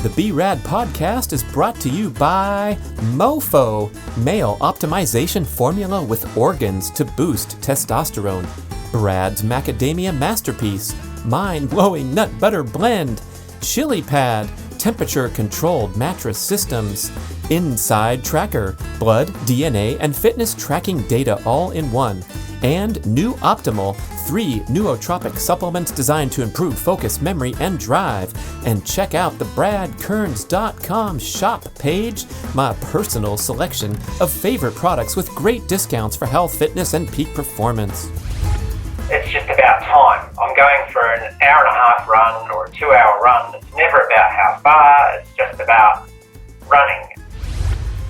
The B.rad podcast is brought to you by MoFo, male optimization formula with organs to boost testosterone. B.rad's macadamia masterpiece, mind-blowing nut butter blend. Chili Pad, temperature-controlled mattress systems. Inside Tracker, blood, DNA, and fitness tracking data all in one. And New Optimal, 3 nootropic supplements designed to improve focus, memory, and drive. And check out the bradkearns.com shop page, my personal selection of favorite products with great discounts for health, fitness, and peak performance. It's just about time. I'm going for an hour and a half run or a 2-hour run. It's never about how far, it's just about running.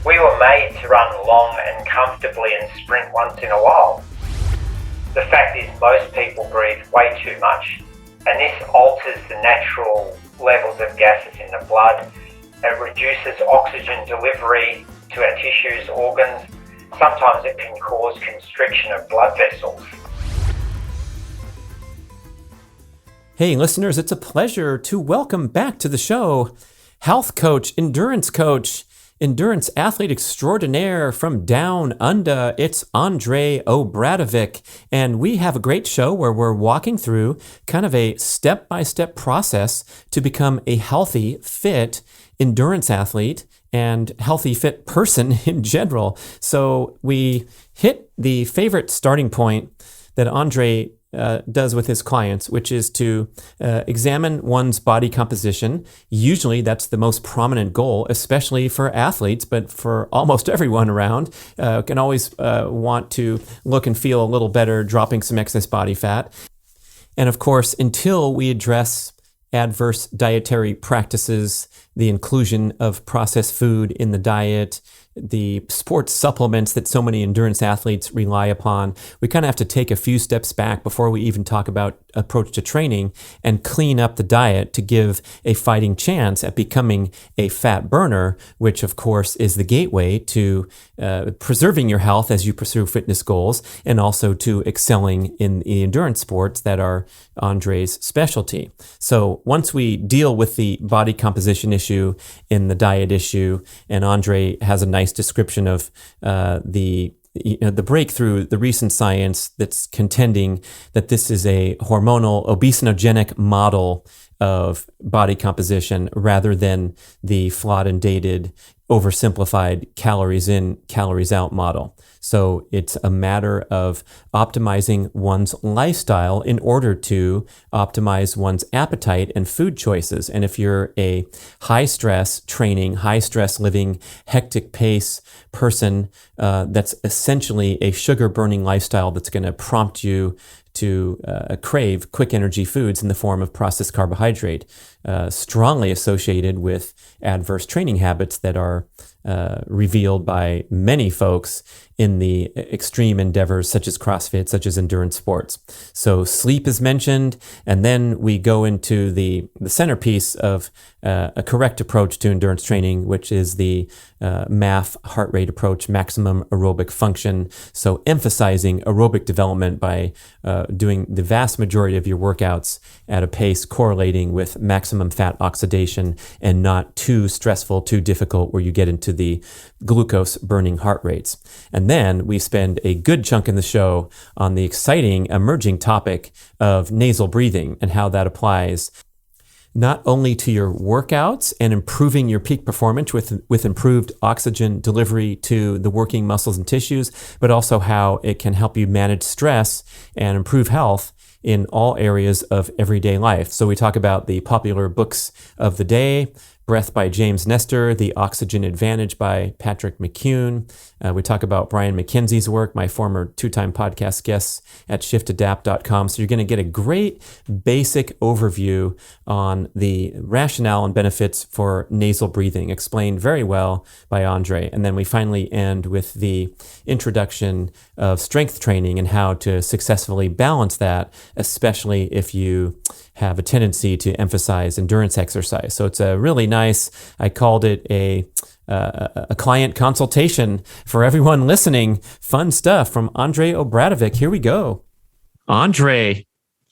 We were made to run long and comfortably and sprint once in a while. The fact is most people breathe way too much, and this alters the natural levels of gases in the blood. It reduces oxygen delivery to our tissues, organs. Sometimes it can cause constriction of blood vessels. Hey listeners, it's a pleasure to welcome back to the show health coach, endurance athlete extraordinaire from down under. It's Andre Obradovic, and we have a great show where we're walking through kind of a step-by-step process to become a healthy, fit endurance athlete and healthy, fit person in general. So we hit the favorite starting point that Andre does with his clients, which is to examine one's body composition. Usually that's the most prominent goal, especially for athletes, but for almost everyone around. Can always want to look and feel a little better, dropping some excess body fat. And of course, until we address adverse dietary practices, the inclusion of processed food in the diet, the sports supplements that so many endurance athletes rely upon, we kind of have to take a few steps back before we even talk about approach to training and clean up the diet to give a fighting chance at becoming a fat burner, which of course is the gateway to preserving your health as you pursue fitness goals and also to excelling in the endurance sports that are Andre's specialty. So once we deal with the body composition issue and the diet issue, and Andre has a nice description of the breakthrough, the recent science that's contending that this is a hormonal obesogenic model of body composition rather than the flawed and dated, oversimplified calories in, calories out model. So it's a matter of optimizing one's lifestyle in order to optimize one's appetite and food choices. And if you're a high stress training, high stress living, hectic pace person, that's essentially a sugar burning lifestyle that's going to prompt you to crave quick energy foods in the form of processed carbohydrate, strongly associated with adverse training habits that are revealed by many folks in the extreme endeavors such as CrossFit, such as endurance sports. So sleep is mentioned, and then we go into the centerpiece of a correct approach to endurance training, which is the MAF heart rate approach, maximum aerobic function. So emphasizing aerobic development by doing the vast majority of your workouts at a pace correlating with maximum fat oxidation and not too stressful, too difficult where you get into the glucose burning heart rates. And then we spend a good chunk in the show on the exciting emerging topic of nasal breathing and how that applies not only to your workouts and improving your peak performance with improved oxygen delivery to the working muscles and tissues, but also how it can help you manage stress and improve health in all areas of everyday life. So we talk about the popular books of the day, Breath by James Nestor, The Oxygen Advantage by Patrick McCune. We talk about Brian McKenzie's work, my former 2-time podcast guest at shiftadapt.com. So you're going to get a great basic overview on the rationale and benefits for nasal breathing, explained very well by Andre. And then we finally end with the introduction of strength training and how to successfully balance that, especially if you have a tendency to emphasize endurance exercise. So it's a really nice, I called it a client consultation for everyone listening. Fun stuff from Andre Obradovic. Here we go. Andre,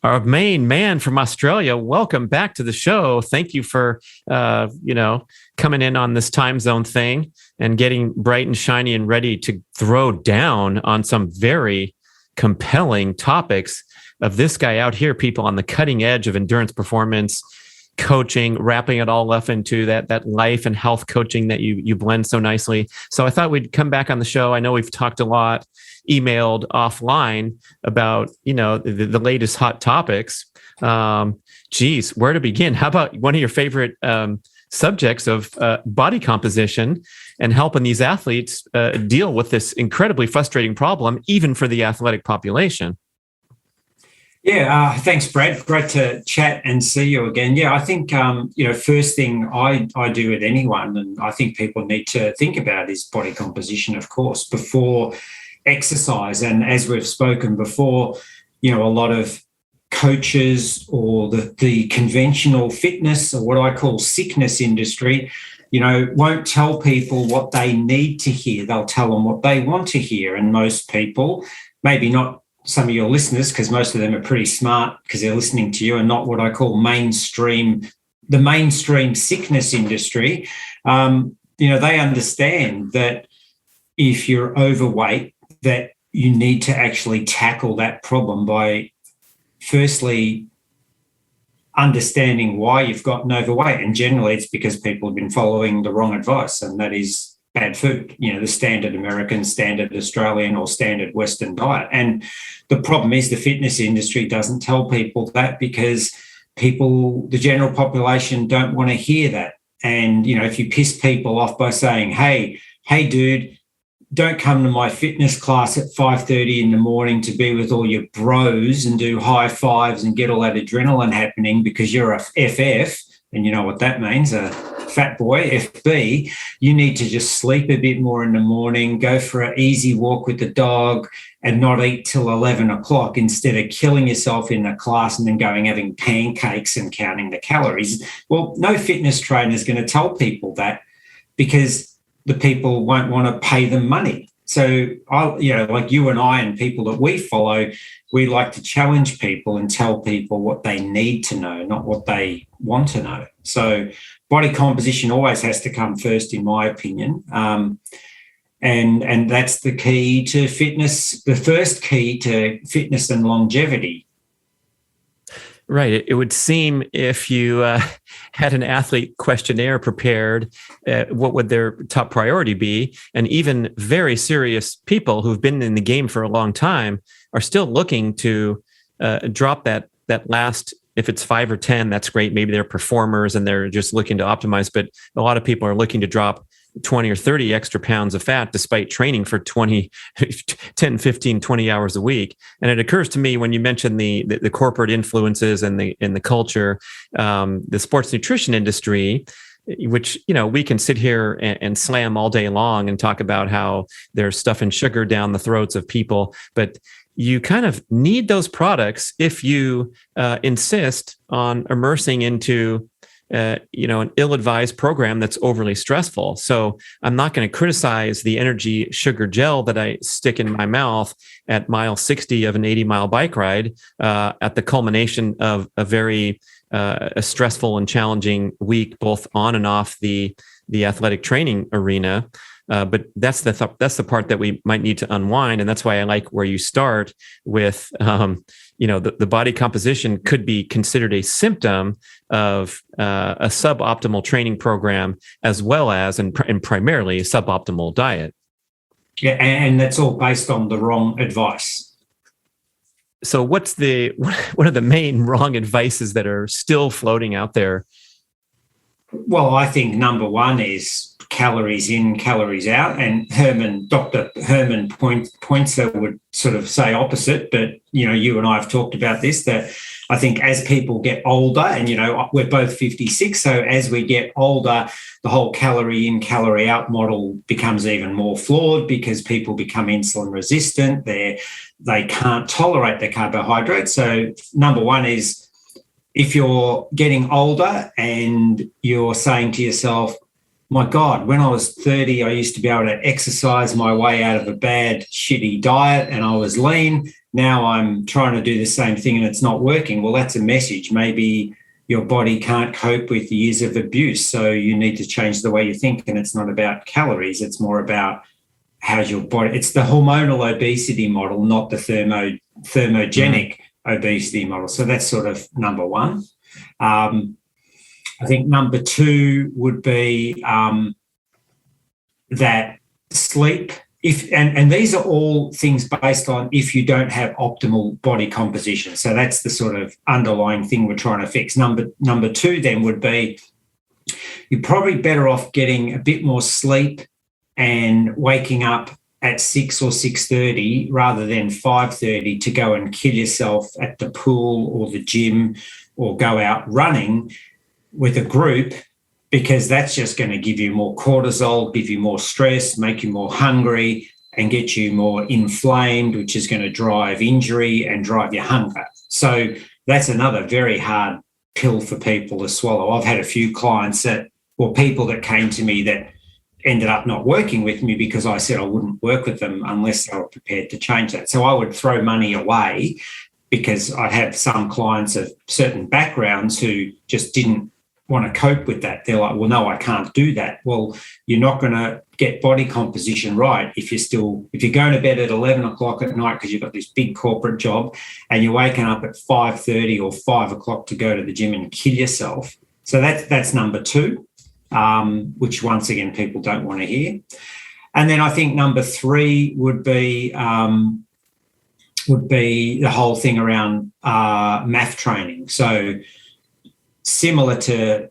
our main man from Australia, welcome back to the show. Thank you for, coming in on this time zone thing and getting bright and shiny and ready to throw down on some very compelling topics of this guy out here, people on the cutting edge of endurance performance coaching, wrapping it all up into that life and health coaching that you blend so nicely. So I thought we'd come back on the show. I know we've talked a lot, emailed offline about, the latest hot topics. Where to begin? How about one of your favorite subjects of body composition and helping these athletes deal with this incredibly frustrating problem, even for the athletic population? Yeah, thanks, Brad. Great to chat and see you again. Yeah, I think, first thing I do with anyone, and I think people need to think about, is body composition, of course, before exercise. And as we've spoken before, a lot of coaches or the conventional fitness, or what I call sickness industry, won't tell people what they need to hear. They'll tell them what they want to hear. And most people, maybe not some of your listeners, because most of them are pretty smart because they're listening to you, and not what I call the mainstream sickness industry. They understand that if you're overweight, that you need to actually tackle that problem by firstly understanding why you've gotten overweight. And generally it's because people have been following the wrong advice, and that is bad food, the standard American, standard Australian, or standard Western diet. And the problem is the fitness industry doesn't tell people that, because the general population, don't want to hear that. And, if you piss people off by saying, hey, dude, don't come to my fitness class at 5:30 in the morning to be with all your bros and do high fives and get all that adrenaline happening because you're a FF, and you know what that means, a fat boy, FB. You need to just sleep a bit more in the morning, go for an easy walk with the dog, and not eat till 11 o'clock instead of killing yourself in the class and then having pancakes and counting the calories. Well, no fitness trainer is going to tell people that, because the people won't want to pay them money. So, like you and I and people that we follow, we like to challenge people and tell people what they need to know, not what they want to know. So body composition always has to come first, in my opinion. And that's the key to fitness, the first key to fitness and longevity. Right. It would seem if you had an athlete questionnaire prepared, what would their top priority be? And even very serious people who've been in the game for a long time are still looking to drop that last. If it's 5 or 10, that's great. Maybe they're performers and they're just looking to optimize. But a lot of people are looking to drop 20 or 30 extra pounds of fat despite training for 10, 15, 20 hours a week. And it occurs to me when you mentioned the corporate influences and the culture, the sports nutrition industry, which, we can sit here and slam all day long and talk about how they're stuffing sugar down the throats of people. But you kind of need those products if you insist on immersing into an ill-advised program that's overly stressful. So I'm not going to criticize the energy sugar gel that I stick in my mouth at mile 60 of an 80-mile bike ride at the culmination of a very stressful and challenging week, both on and off the athletic training arena. But that's the part that we might need to unwind. And that's why I like where you start with, the body composition could be considered a symptom of a suboptimal training program, as well as, and primarily, a suboptimal diet. Yeah, and that's all based on the wrong advice. So what are the main wrong advices that are still floating out there? Well, I think number one is calories in, calories out. And Dr. Herman Pointzer would sort of say opposite, but, you and I have talked about this, that I think as people get older, and, we're both 56, so as we get older, the whole calorie in, calorie out model becomes even more flawed because people become insulin resistant. They can't tolerate the carbohydrates. So number one is, if you're getting older and you're saying to yourself, my God, when I was 30, I used to be able to exercise my way out of a bad, shitty diet and I was lean. Now I'm trying to do the same thing and it's not working. Well, that's a message. Maybe your body can't cope with years of abuse, so you need to change the way you think. And it's not about calories. It's more about how's your body. It's the hormonal obesity model, not the thermogenic obesity model. So that's sort of number one. I think number two would be that sleep. And these are all things based on if you don't have optimal body composition. So that's the sort of underlying thing we're trying to fix. Number two then would be you're probably better off getting a bit more sleep and waking up at 6 or 6:30 rather than 5:30 to go and kill yourself at the pool or the gym or go out running with a group, because that's just going to give you more cortisol, give you more stress, make you more hungry and get you more inflamed, which is going to drive injury and drive your hunger. So that's another very hard pill for people to swallow. I've had a few clients people that came to me that ended up not working with me because I said I wouldn't work with them unless they were prepared to change that. So I would throw money away because I have some clients of certain backgrounds who just didn't want to cope with that. They're like, well, no, I can't do that. Well, you're not going to get body composition right if you're going to bed at 11 o'clock at night because you've got this big corporate job and you're waking up at 5:30 or 5 o'clock to go to the gym and kill yourself. So that's number two, which once again, people don't want to hear. And then I think number three would be the whole thing around math training. So similar to,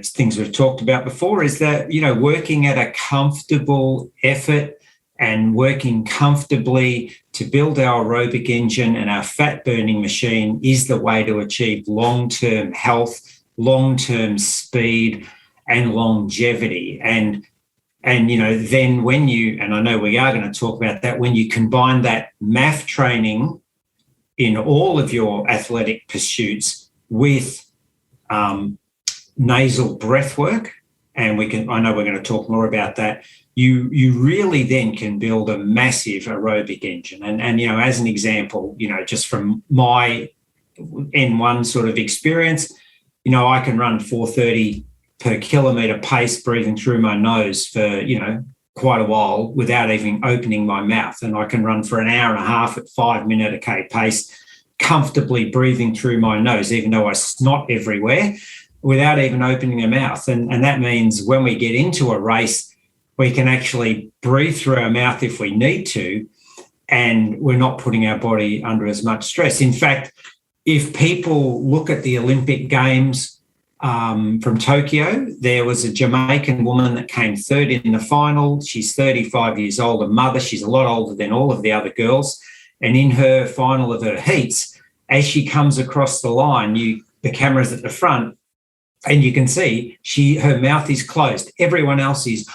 things we've talked about before, is that, working at a comfortable effort and working comfortably to build our aerobic engine and our fat burning machine is the way to achieve long-term health, long-term speed and longevity. And then when you, and I know we are going to talk about that, when you combine that math training in all of your athletic pursuits with nasal breath work, and I know we're going to talk more about that, you really then can build a massive aerobic engine. And as an example, just from my N1 sort of experience, I can run 4:30 per kilometre pace, breathing through my nose for, quite a while without even opening my mouth. And I can run for an hour and a half at 5 minute a K pace, comfortably breathing through my nose, even though I snot everywhere, without even opening a mouth. And that means when we get into a race, we can actually breathe through our mouth if we need to, and we're not putting our body under as much stress. In fact, if people look at the Olympic Games from Tokyo, there was a Jamaican woman that came third in the final. She's 35 years old, a mother. She's a lot older than all of the other girls. And in her final of her heats, as she comes across the line, the camera's at the front, and you can see her mouth is closed. Everyone else is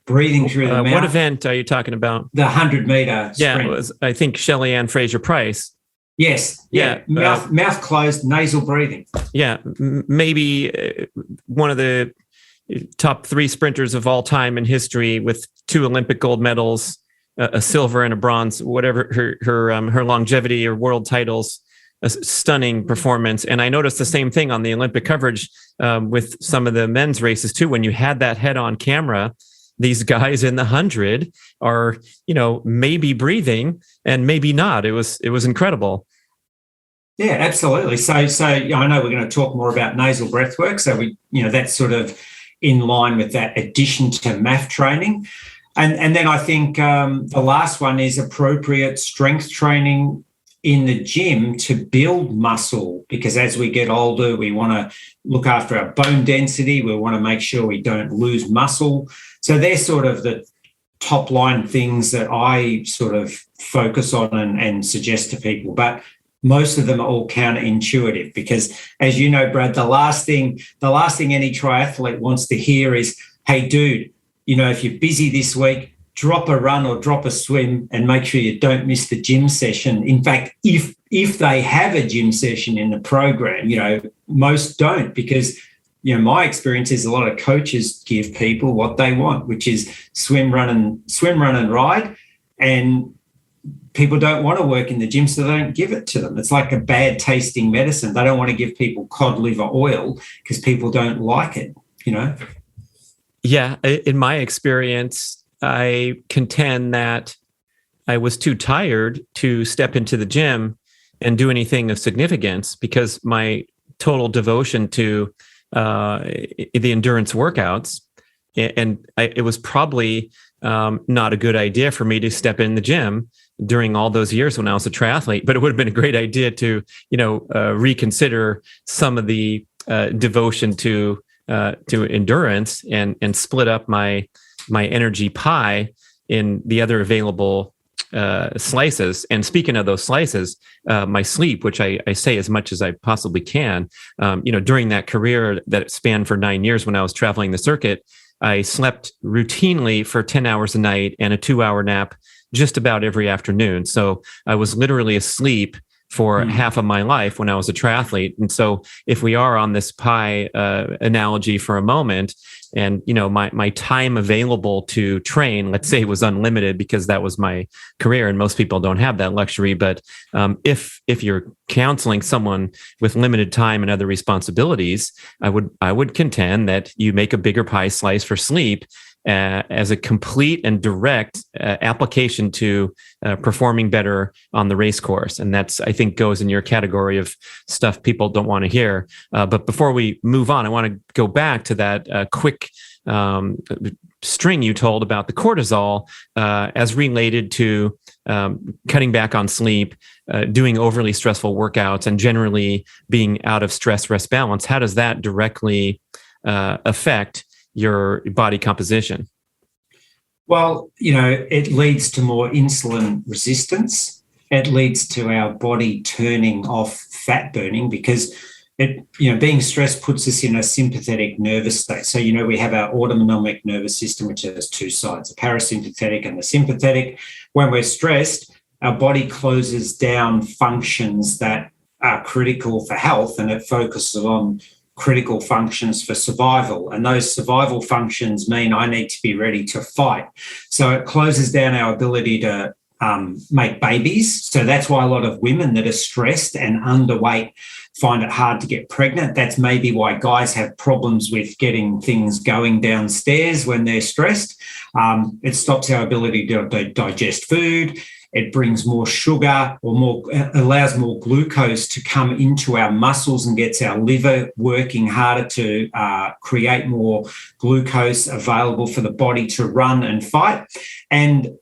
breathing through the mouth. What event are you talking about? The 100-meter sprint. Yeah, it was, I think, Shelley Ann Fraser-Price. Yes. Yeah. Mouth closed, nasal breathing. Yeah. Maybe one of the top 3 sprinters of all time in history with 2 Olympic gold medals, a silver and a bronze, whatever her longevity or world titles, a stunning performance. And I noticed the same thing on the Olympic coverage with some of the men's races too. When you had that head on camera, these guys in the 100 are, maybe breathing and maybe not. It was incredible. Yeah, absolutely. So I know we're going to talk more about nasal breath work. So that's sort of in line with that addition to math training. And then I think the last one is appropriate strength training in the gym to build muscle, because as we get older, we want to look after our bone density. We want to make sure we don't lose muscle. So they're sort of the top line things that I sort of focus on and suggest to people. But most of them are all counterintuitive because, as you know, Brad, the last thing any triathlete wants to hear is, hey, dude, if you're busy this week, drop a run or drop a swim and make sure you don't miss the gym session. In fact, if they have a gym session in the program, most don't, because, my experience is a lot of coaches give people what they want, which is swim, run and ride. And, people don't want to work in the gym, so they don't give it to them. It's like a bad tasting medicine. They don't want to give people cod liver oil because people don't like it, you know? Yeah. In my experience, I contend that I was too tired to step into the gym and do anything of significance because my total devotion to the endurance workouts, it was probably not a good idea for me to step in the gym during all those years when I was a triathlete, but it would have been a great idea to, reconsider some of the devotion to endurance and split up my energy pie in the other available slices. And speaking of those slices, my sleep, which I say as much as I possibly can, during that career that spanned for 9 years when I was traveling the circuit, I slept routinely for 10 hours a night and a 2-hour nap just about every afternoon. So I was literally asleep for half of my life when I was a triathlete. And so if we are on this pie analogy for a moment, and my time available to train, let's say, was unlimited because that was my career, and most people don't have that luxury. But if you're counseling someone with limited time and other responsibilities, I would contend that you make a bigger pie slice for sleep as a complete and direct application to performing better on the race course. And that's, I think, goes in your category of stuff people don't want to hear. But before we move on, I want to go back to that quick string you told about the cortisol as related to cutting back on sleep, doing overly stressful workouts, and generally being out of stress-rest balance. How does that directly affect your body composition? Well, it leads to more insulin resistance. It leads to our body turning off fat burning because being stressed puts us in a sympathetic nervous state. So, we have our autonomic nervous system, which has two sides, the parasympathetic and the sympathetic. When we're stressed, our body closes down functions that are critical for health, and it focuses on critical functions for survival. And those survival functions mean I need to be ready to fight. So it closes down our ability to make babies. So that's why a lot of women that are stressed and underweight find it hard to get pregnant. That's maybe why guys have problems with getting things going downstairs when they're stressed. It stops our ability to digest food. It brings more sugar allows more glucose to come into our muscles and gets our liver working harder to create more glucose available for the body to run and fight. And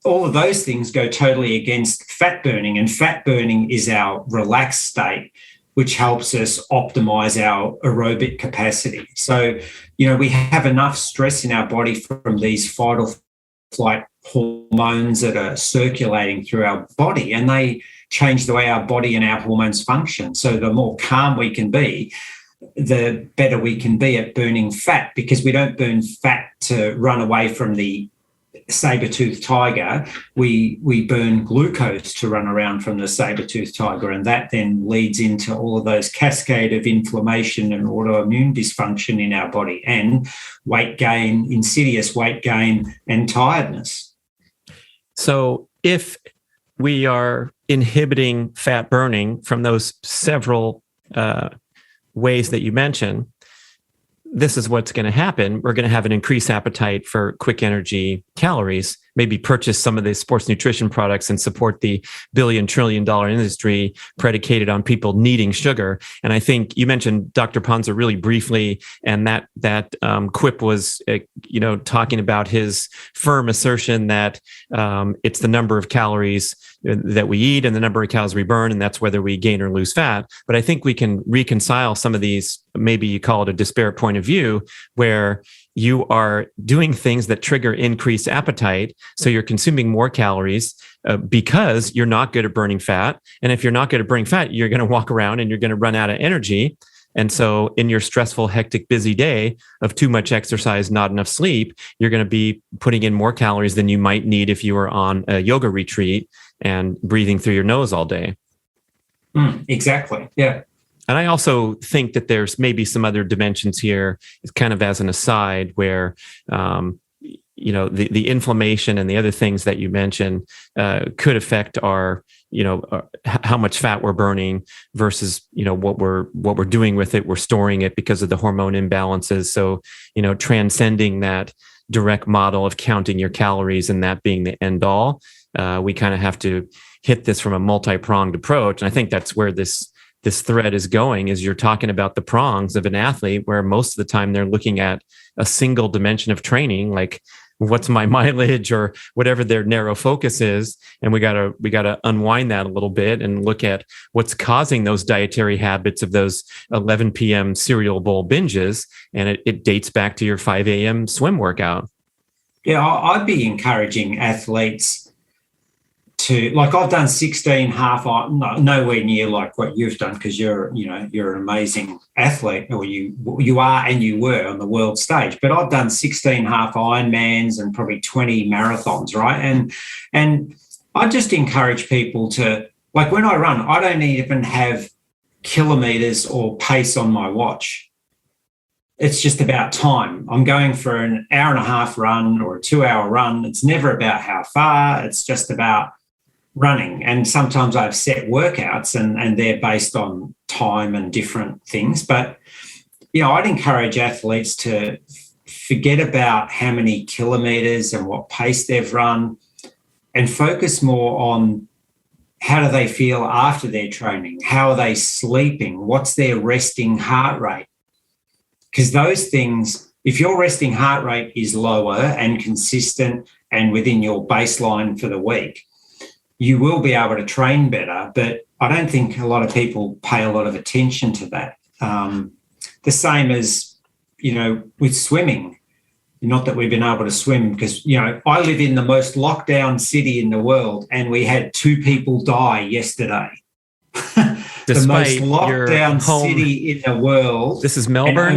all of those things go totally against fat burning. And fat burning is our relaxed state, which helps us optimize our aerobic capacity. So, we have enough stress in our body from these fight or flight hormones that are circulating through our body, and they change the way our body and our hormones function. So the more calm we can be, the better we can be at burning fat, because we don't burn fat to run away from the saber-toothed tiger. We burn glucose to run around from the saber-toothed tiger, and that then leads into all of those cascade of inflammation and autoimmune dysfunction in our body, and weight gain, insidious weight gain, and tiredness. So if we are inhibiting fat burning from those several ways that you mentioned, this is what's going to happen. We're going to have an increased appetite for quick energy calories, maybe purchase some of the sports nutrition products and support the billion, $trillion industry predicated on people needing sugar. And I think you mentioned Dr. Panza really briefly, and that quip was, talking about his firm assertion that it's the number of calories that we eat and the number of calories we burn, and that's whether we gain or lose fat. But I think we can reconcile some of these, maybe you call it a disparate point of view, where you are doing things that trigger increased appetite. So you're consuming more calories because you're not good at burning fat. And if you're not good at burning fat, you're going to walk around and you're going to run out of energy. And so in your stressful, hectic, busy day of too much exercise, not enough sleep, you're going to be putting in more calories than you might need if you were on a yoga retreat and breathing through your nose all day. Exactly. Yeah. And I also think that there's maybe some other dimensions here, kind of as an aside, where, the inflammation and the other things that you mentioned could affect our, how much fat we're burning versus, what we're doing with it. We're storing it because of the hormone imbalances. So, transcending that direct model of counting your calories and that being the end all, we kind of have to hit this from a multi-pronged approach. And I think that's where this thread is going, is you're talking about the prongs of an athlete, where most of the time they're looking at a single dimension of training, like what's my mileage or whatever their narrow focus is. And we gotta unwind that a little bit and look at what's causing those dietary habits of those 11 p.m. cereal bowl binges. And it dates back to your 5 a.m. swim workout. Yeah, I'd be encouraging athletes to, like, I've done 16 half, nowhere near like what you've done, because you're an amazing athlete, or you are and you were on the world stage. But I've done 16 half Ironmans and probably 20 marathons, right? And I just encourage people to, like, when I run, I don't even have kilometers or pace on my watch. It's just about time. I'm going for an hour and a half run or a 2-hour run. It's never about how far. It's just about running. And sometimes I've set workouts and they're based on time and different things. But, I'd encourage athletes to forget about how many kilometers and what pace they've run and focus more on how do they feel after their training? How are they sleeping? What's their resting heart rate? Because those things, if your resting heart rate is lower and consistent and within your baseline for the week, you will be able to train better. But I don't think a lot of people pay a lot of attention to that. The same as, with swimming. Not that we've been able to swim, because, I live in the most lockdown city in the world, and we had 2 people die yesterday. The most lockdown city in the world. This is Melbourne?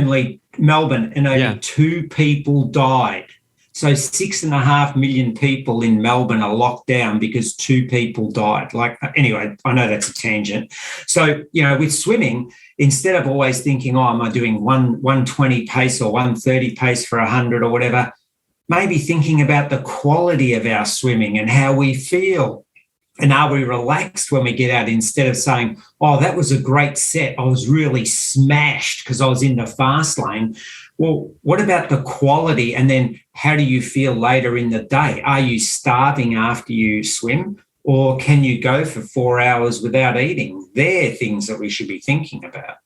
And only 2 people died. So 6.5 million people in Melbourne are locked down because 2 people died. Anyway, I know that's a tangent. So, with swimming, instead of always thinking, am I doing 120 pace or 130 pace for 100 or whatever, maybe thinking about the quality of our swimming and how we feel. And are we relaxed when we get out, instead of saying, that was a great set, I was really smashed because I was in the fast lane. Well, what about the quality? And then how do you feel later in the day? Are you starving after you swim, or can you go for 4 hours without eating? They're things that we should be thinking about.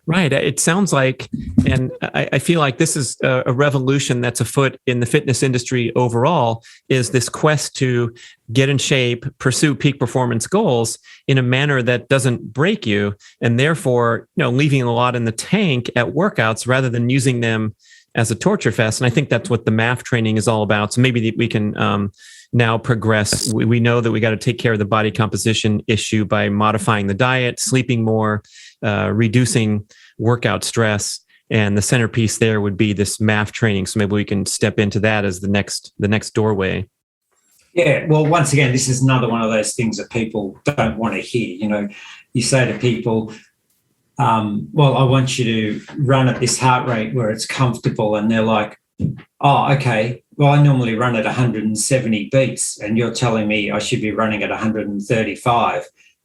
Right. It sounds like, and I feel like this is a revolution that's afoot in the fitness industry overall, is this quest to get in shape, pursue peak performance goals in a manner that doesn't break you, and therefore, leaving a lot in the tank at workouts rather than using them as a torture fest. And I think that's what the MAF training is all about. So maybe we can now progress. We know that we got to take care of the body composition issue by modifying the diet, sleeping more, reducing workout stress, and the centerpiece there would be this MAF training. So maybe we can step into that as the next doorway. Yeah, well, once again, this is another one of those things that people don't want to hear. You say to people, I want you to run at this heart rate where it's comfortable, and they're like, oh, okay, well, I normally run at 170 beats, and you're telling me I should be running at 135.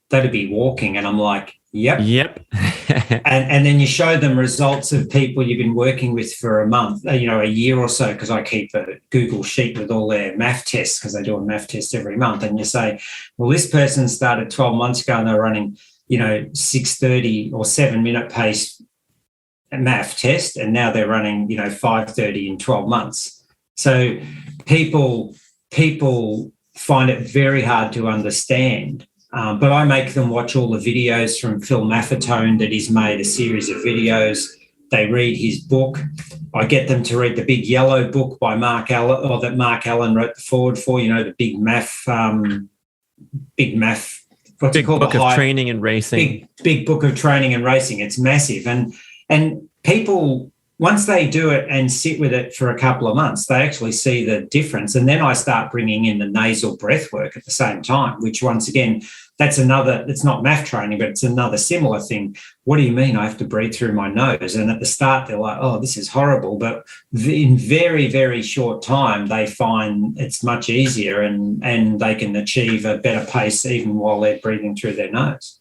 That'd be walking. And I'm like, Yep. and then you show them results of people you've been working with for a month, a year or so, because I keep a Google sheet with all their MAF tests, because they do a MAF test every month. And you say, well, this person started 12 months ago and they're running, 6:30 or 7-minute pace MAF test, and now they're running, 5:30 in 12 months. So people find it very hard to understand. But I make them watch all the videos from Phil Maffetone, that he's made a series of videos. They read his book. I get them to read the Big Yellow Book by Mark Allen, or that Mark Allen wrote the forward for, the Big MAF, what's it called? Book of Training and Racing. Big Book of Training and Racing. It's massive. And people once they do it and sit with it for a couple of months, they actually see the difference. And then I start bringing in the nasal breath work at the same time, which once again, that's another, it's not math training, but it's another similar thing. What do you mean I have to breathe through my nose? And at the start, they're like, oh, this is horrible. But in very, very short time, they find it's much easier and they can achieve a better pace even while they're breathing through their nose.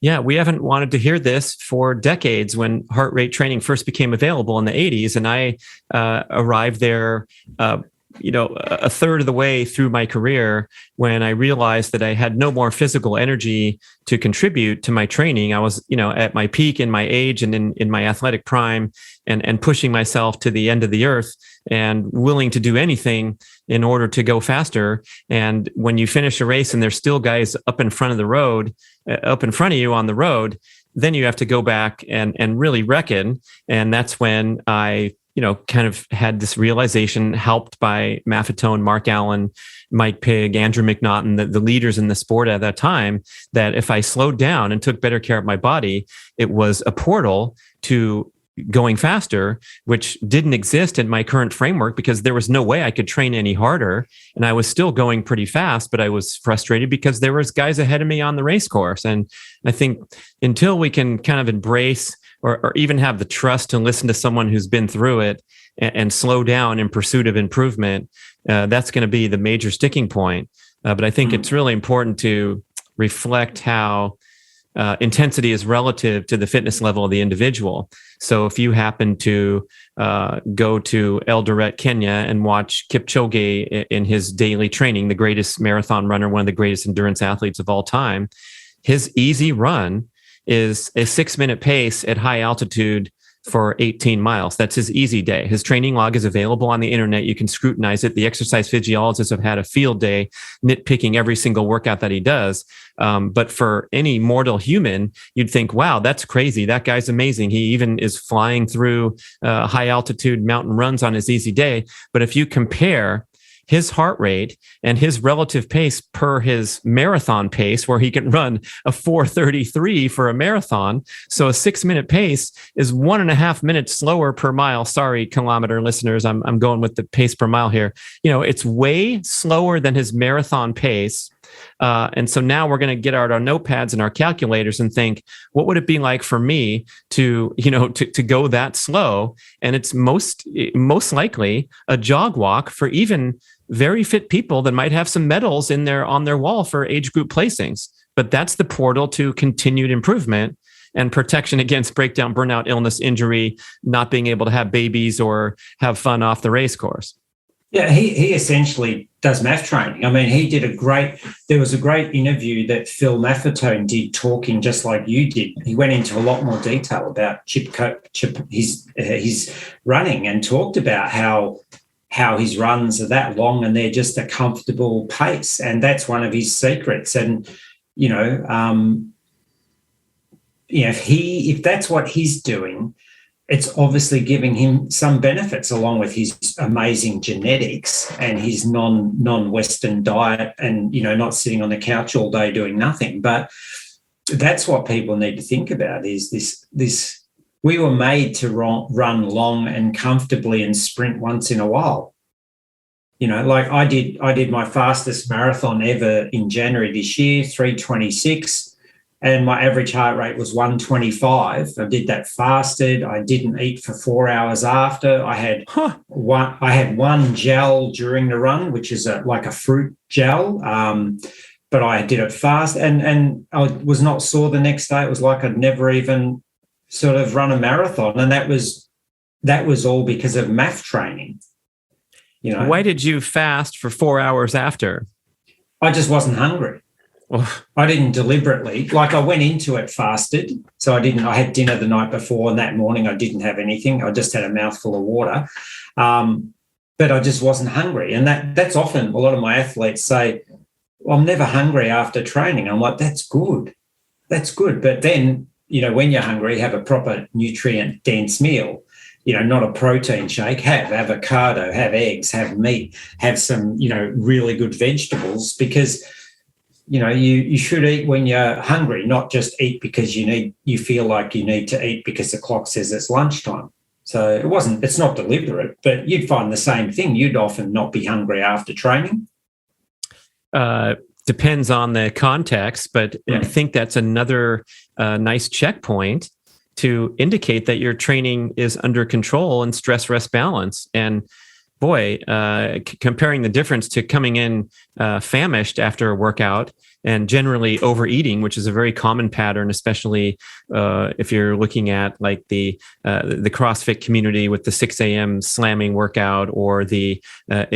Yeah, we haven't wanted to hear this for decades when heart rate training first became available in the 80s. And I arrived there, a third of the way through my career when I realized that I had no more physical energy to contribute to my training. I was, at my peak in my age and in my athletic prime and pushing myself to the end of the earth and willing to do anything in order to go faster. And when you finish a race and there's still guys up in front of you on the road, then you have to go back and really reckon. And that's when I, kind of had this realization, helped by Maffetone, Mark Allen, Mike Pigg, Andrew McNaughton, the leaders in the sport at that time, that if I slowed down and took better care of my body, it was a portal to going faster, which didn't exist in my current framework because there was no way I could train any harder. And I was still going pretty fast, but I was frustrated because there was guys ahead of me on the race course. And I think until we can kind of embrace or even have the trust to listen to someone who's been through it and slow down in pursuit of improvement, that's going to be the major sticking point. But I think it's really important to reflect how intensity is relative to the fitness level of the individual. So if you happen to go to Eldoret, Kenya, and watch Kipchoge in his daily training, the greatest marathon runner, one of the greatest endurance athletes of all time, his easy run is a 6-minute pace at high altitude for 18 miles. That's his easy day. His training log is available on the internet. You can scrutinize it. The exercise physiologists have had a field day nitpicking every single workout that he does. But for any mortal human, you'd think, wow, that's crazy. That guy's amazing. He even is flying through high altitude mountain runs on his easy day. But if you compare his heart rate and his relative pace per his marathon pace, where he can run a 4:33 for a marathon. So a 6-minute pace is 1.5 minutes slower per mile. Sorry, kilometer listeners, I'm going with the pace per mile here. It's way slower than his marathon pace. And so now we're going to get out our notepads and our calculators and think, what would it be like for me to go that slow? And it's most likely a jog walk for even very fit people that might have some medals on their wall for age group placings. But that's the portal to continued improvement and protection against breakdown, burnout, illness, injury, not being able to have babies or have fun off the race course. Yeah, he essentially does math training. I mean, there was a great interview that Phil Maffetone did talking just like you did. He went into a lot more detail about his running and talked about how his runs are that long and they're just a comfortable pace. And that's one of his secrets. And, if that's what he's doing, it's obviously giving him some benefits along with his amazing genetics and his non-Western diet and, not sitting on the couch all day doing nothing. But that's what people need to think about is this we were made to run long and comfortably and sprint once in a while. Like I did my fastest marathon ever in January this year, 3:26. And my average heart rate was 125. I did that fasted. I didn't eat for 4 hours after. I had one gel during the run, which is like a fruit gel. But I did it fast, and I was not sore the next day. It was like I'd never even sort of run a marathon, and that was all because of math training. Why did you fast for 4 hours after? I just wasn't hungry. I didn't deliberately, I went into it fasted. So I had dinner the night before, and that morning I didn't have anything. I just had a mouthful of water. But I just wasn't hungry. And that's often a lot of my athletes say, well, I'm never hungry after training. I'm like, that's good. That's good. But then, when you're hungry, have a proper nutrient dense meal. Not a protein shake, have avocado, have eggs, have meat, have some, really good vegetables, because you should eat when you're hungry, not just eat because you feel like you need to eat because the clock says it's lunchtime. So it's not deliberate, but you'd find the same thing. You'd often not be hungry after training. Depends on the context, but I think that's another nice checkpoint to indicate that your training is under control and stress rest balance. And boy, comparing the difference to coming in famished after a workout and generally overeating, which is a very common pattern, especially if you're looking at like the CrossFit community with the 6 a.m. slamming workout, or the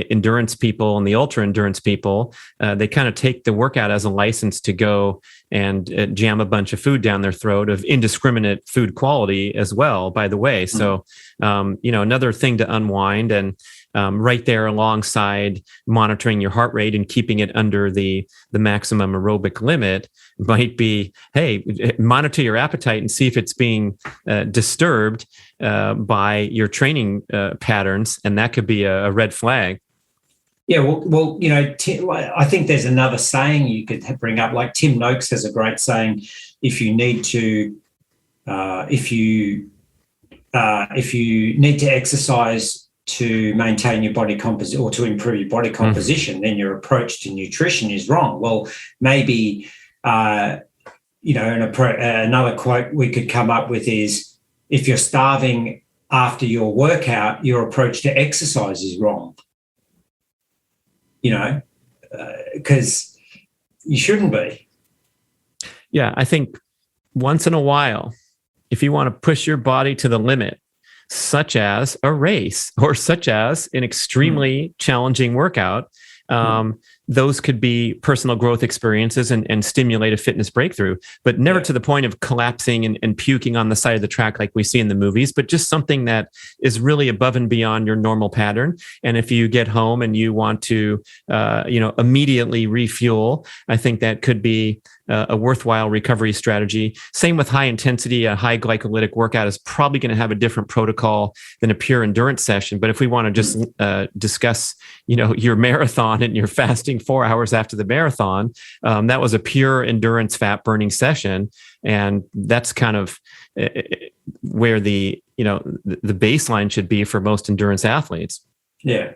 endurance people and the ultra endurance people. They kind of take the workout as a license to go and jam a bunch of food down their throat of indiscriminate food quality as well, by the way. So, another thing to unwind, and right there alongside monitoring your heart rate and keeping it under the maximum aerobic limit might be, hey, monitor your appetite and see if it's being disturbed by your training patterns. And that could be a red flag. Yeah, well, I think there's another saying you could bring up. Like Tim Noakes has a great saying: if you need to exercise to maintain your body composition or to improve your body composition, then your approach to nutrition is wrong. Well, maybe another quote we could come up with is, if you're starving after your workout, your approach to exercise is wrong. Because you shouldn't be. Yeah, I think once in a while, if you want to push your body to the limit, such as a race or such as an extremely challenging workout, those could be personal growth experiences and stimulate a fitness breakthrough, but never to the point of collapsing and puking on the side of the track like we see in the movies, but just something that is really above and beyond your normal pattern. And if you get home and you want to, immediately refuel, I think that could be a worthwhile recovery strategy. Same with high intensity. A high glycolytic workout is probably going to have a different protocol than a pure endurance session. But if we want to just discuss, your marathon and your fasting 4 hours after the marathon, that was a pure endurance fat burning session, and that's kind of where the baseline should be for most endurance athletes. Yeah.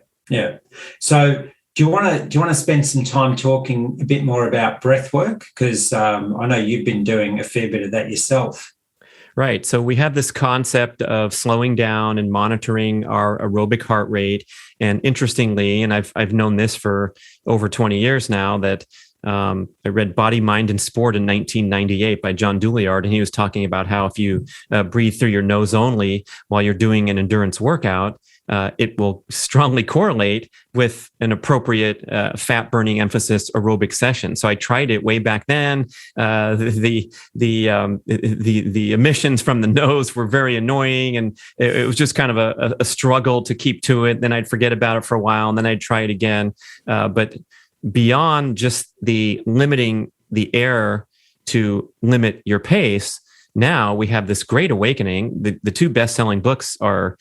So, do you want to spend some time talking a bit more about breath work? Because I know you've been doing a fair bit of that yourself. Right. So we have this concept of slowing down and monitoring our aerobic heart rate. And interestingly, and I've known this for over 20 years now, that I read Body, Mind, and Sport in 1998 by John Douillard, and he was talking about how if you breathe through your nose only while you're doing an endurance workout, it will strongly correlate with an appropriate fat-burning emphasis aerobic session. So I tried it way back then. The emissions from the nose were very annoying, and it was just kind of a struggle to keep to it. Then I'd forget about it for a while, and then I'd try it again. But beyond just the limiting the air to limit your pace, now we have this great awakening. The two best-selling books are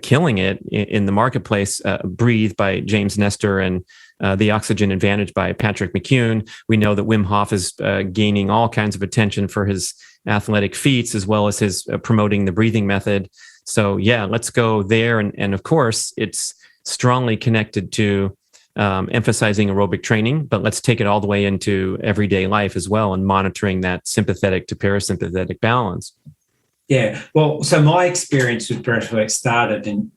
killing it in the marketplace. Breathe by James Nestor and The Oxygen Advantage by Patrick McKeown. We know that Wim Hof is gaining all kinds of attention for his athletic feats, as well as his promoting the breathing method. So yeah, let's go there. And of course, it's strongly connected to emphasizing aerobic training, but let's take it all the way into everyday life as well, and monitoring that sympathetic to parasympathetic balance. Yeah. Well, so my experience with breathwork started in,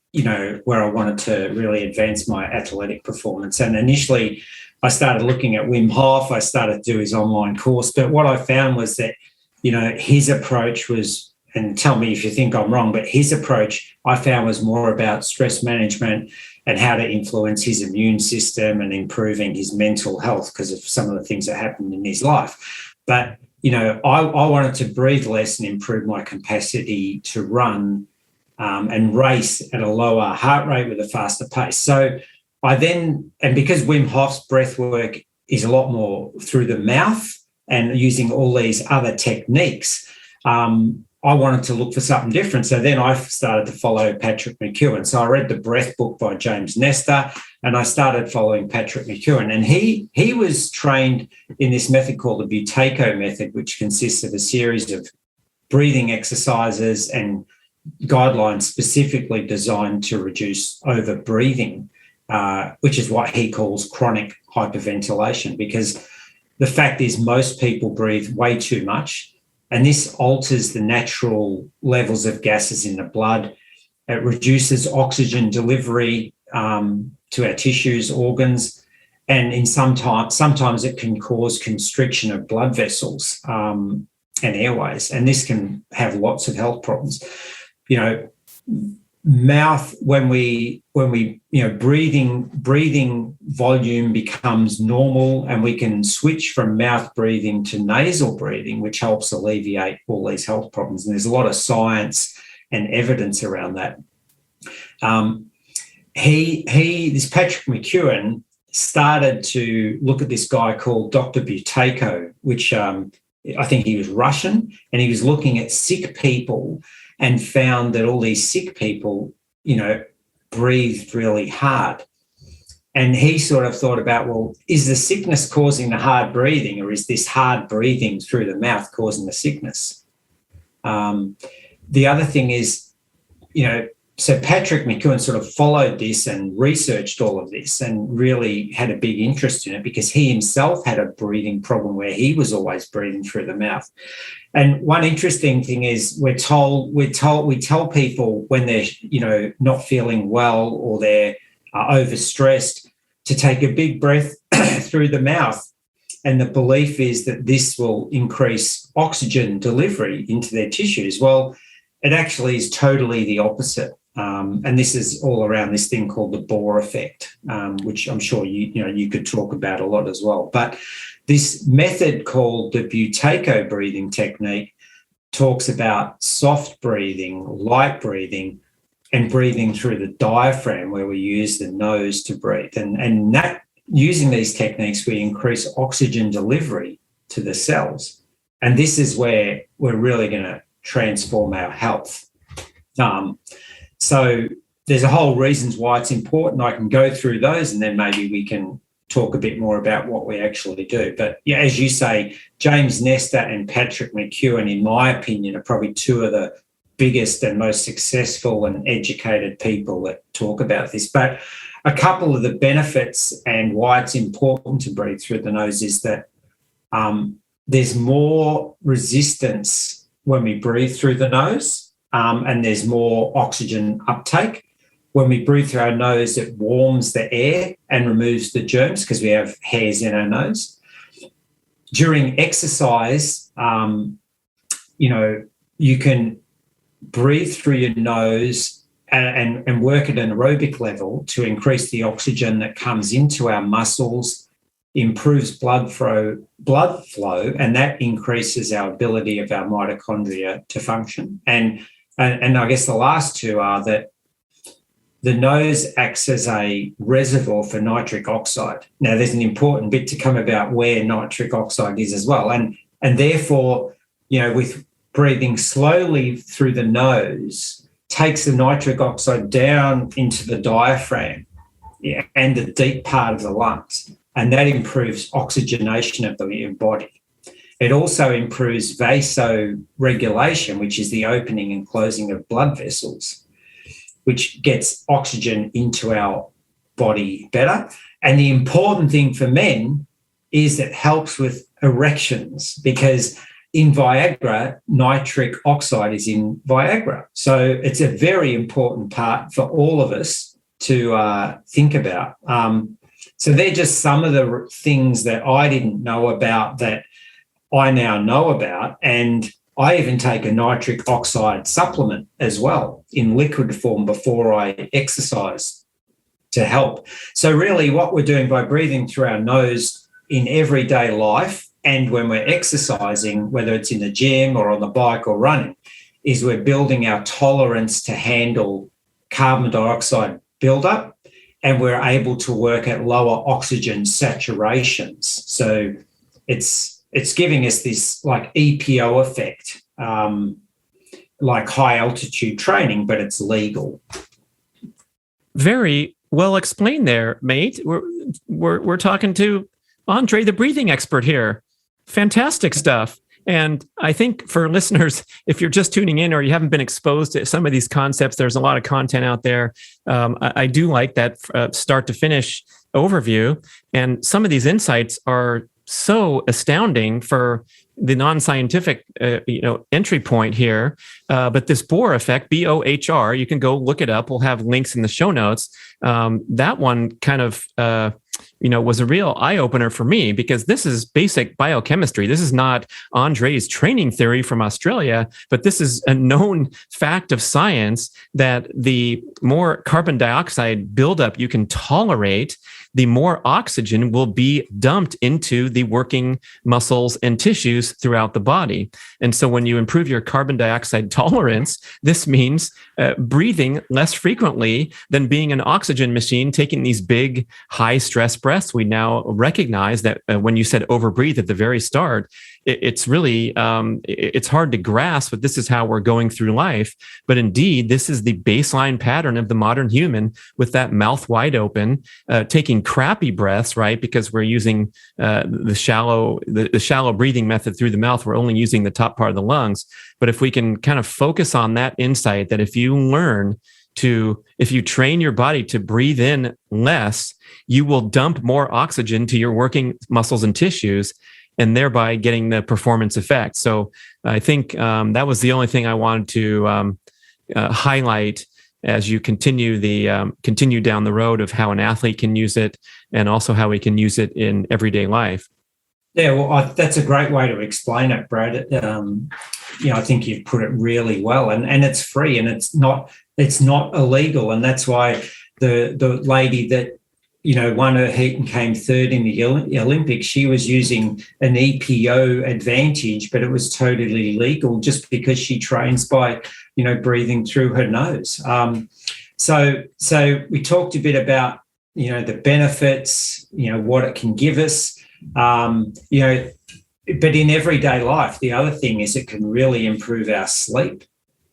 where I wanted to really advance my athletic performance. And initially I started looking at Wim Hof. I started to do his online course. But what I found was that, his approach was, and tell me if you think I'm wrong, but his approach I found was more about stress management and how to influence his immune system and improving his mental health because of some of the things that happened in his life. But, I wanted to breathe less and improve my capacity to run and race at a lower heart rate with a faster pace. So and because Wim Hof's breath work is a lot more through the mouth and using all these other techniques, I wanted to look for something different. So then I started to follow Patrick McKeown. So I read the Breath book by James Nestor, and I started following Patrick McKeown. And he was trained in this method called the Buteyko method, which consists of a series of breathing exercises and guidelines specifically designed to reduce over-breathing, which is what he calls chronic hyperventilation, because the fact is most people breathe way too much, and this alters the natural levels of gases in the blood. It reduces oxygen delivery to our tissues, organs, and sometimes it can cause constriction of blood vessels and airways, and this can have lots of health problems. Mouth, when we breathing volume becomes normal, and we can switch from mouth breathing to nasal breathing, which helps alleviate all these health problems. And there's a lot of science and evidence around that. This Patrick McKeown started to look at this guy called Dr. Buteyko, which I think he was Russian, and he was looking at sick people and found that all these sick people, breathed really hard. And he sort of thought about, well, is the sickness causing the hard breathing, or is this hard breathing through the mouth causing the sickness? The other thing is, so Patrick McKeown sort of followed this and researched all of this and really had a big interest in it, because he himself had a breathing problem where he was always breathing through the mouth. And one interesting thing is we tell people when they're, not feeling well or they're overstressed to take a big breath through the mouth. And the belief is that this will increase oxygen delivery into their tissues. Well, it actually is totally the opposite. And this is all around this thing called the Bohr effect, which I'm sure you could talk about a lot as well. But this method called the Buteyko breathing technique talks about soft breathing, light breathing, and breathing through the diaphragm, where we use the nose to breathe. And that, using these techniques, we increase oxygen delivery to the cells. And this is where we're really going to transform our health. So there's a whole reasons why it's important. I can go through those, and then maybe we can talk a bit more about what we actually do. But yeah, as you say, James Nestor and Patrick McKeown, in my opinion, are probably two of the biggest and most successful and educated people that talk about this. But a couple of the benefits and why it's important to breathe through the nose is that there's more resistance when we breathe through the nose, and there's more oxygen uptake. When we breathe through our nose, it warms the air and removes the germs because we have hairs in our nose. During exercise, you can breathe through your nose and work at an aerobic level to increase the oxygen that comes into our muscles, improves blood flow, and that increases our ability of our mitochondria to function. And I guess the last two are that the nose acts as a reservoir for nitric oxide. Now, there's an important bit to come about where nitric oxide is as well. And therefore, with breathing slowly through the nose, takes the nitric oxide down into the diaphragm and the deep part of the lungs. And that improves oxygenation of the body. It also improves vasoregulation, which is the opening and closing of blood vessels, which gets oxygen into our body better. And the important thing for men is it helps with erections, because in Viagra, nitric oxide is in Viagra. So it's a very important part for all of us to think about. So they're just some of the things that I didn't know about that I now know about. And I even take a nitric oxide supplement as well in liquid form before I exercise to help. So really what we're doing by breathing through our nose in everyday life and when we're exercising, whether it's in the gym or on the bike or running, is we're building our tolerance to handle carbon dioxide buildup, and we're able to work at lower oxygen saturations. So it's giving us this like EPO effect, like high altitude training, but it's legal. Very well explained there, mate. We're talking to Andre, the breathing expert here. Fantastic stuff. And I think for listeners, if you're just tuning in or you haven't been exposed to some of these concepts, there's a lot of content out there. I do like that start to finish overview. And some of these insights are so astounding for the non-scientific, entry point here. But this Bohr effect, BOHR, you can go look it up. We'll have links in the show notes. That one kind of, was a real eye opener for me, because this is basic biochemistry. This is not Andre's training theory from Australia, but this is a known fact of science that the more carbon dioxide buildup you can tolerate, the more oxygen will be dumped into the working muscles and tissues throughout the body. And so when you improve your carbon dioxide tolerance, this means breathing less frequently than being an oxygen machine, taking these big, high stress breaths. We now recognize that when you said overbreathe at the very start, it's really, it's hard to grasp, but this is how we're going through life. But indeed, this is the baseline pattern of the modern human, with that mouth wide open, taking crappy breaths, right? Because we're using the shallow breathing method through the mouth. We're only using the top part of the lungs. But if we can kind of focus on that insight, that if you train your body to breathe in less, you will dump more oxygen to your working muscles and tissues, and thereby getting the performance effect. So I think that was the only thing I wanted to highlight as you continue down the road of how an athlete can use it, and also how we can use it in everyday life. Yeah, well, that's a great way to explain it, Brad. I think you've put it really well, and it's free, and it's not illegal, and that's why the lady that won her heat and came third in the Olympics, she was using an EPO advantage, but it was totally legal just because she trains by breathing through her nose. So we talked a bit about the benefits, what it can give us. But in everyday life, the other thing is it can really improve our sleep,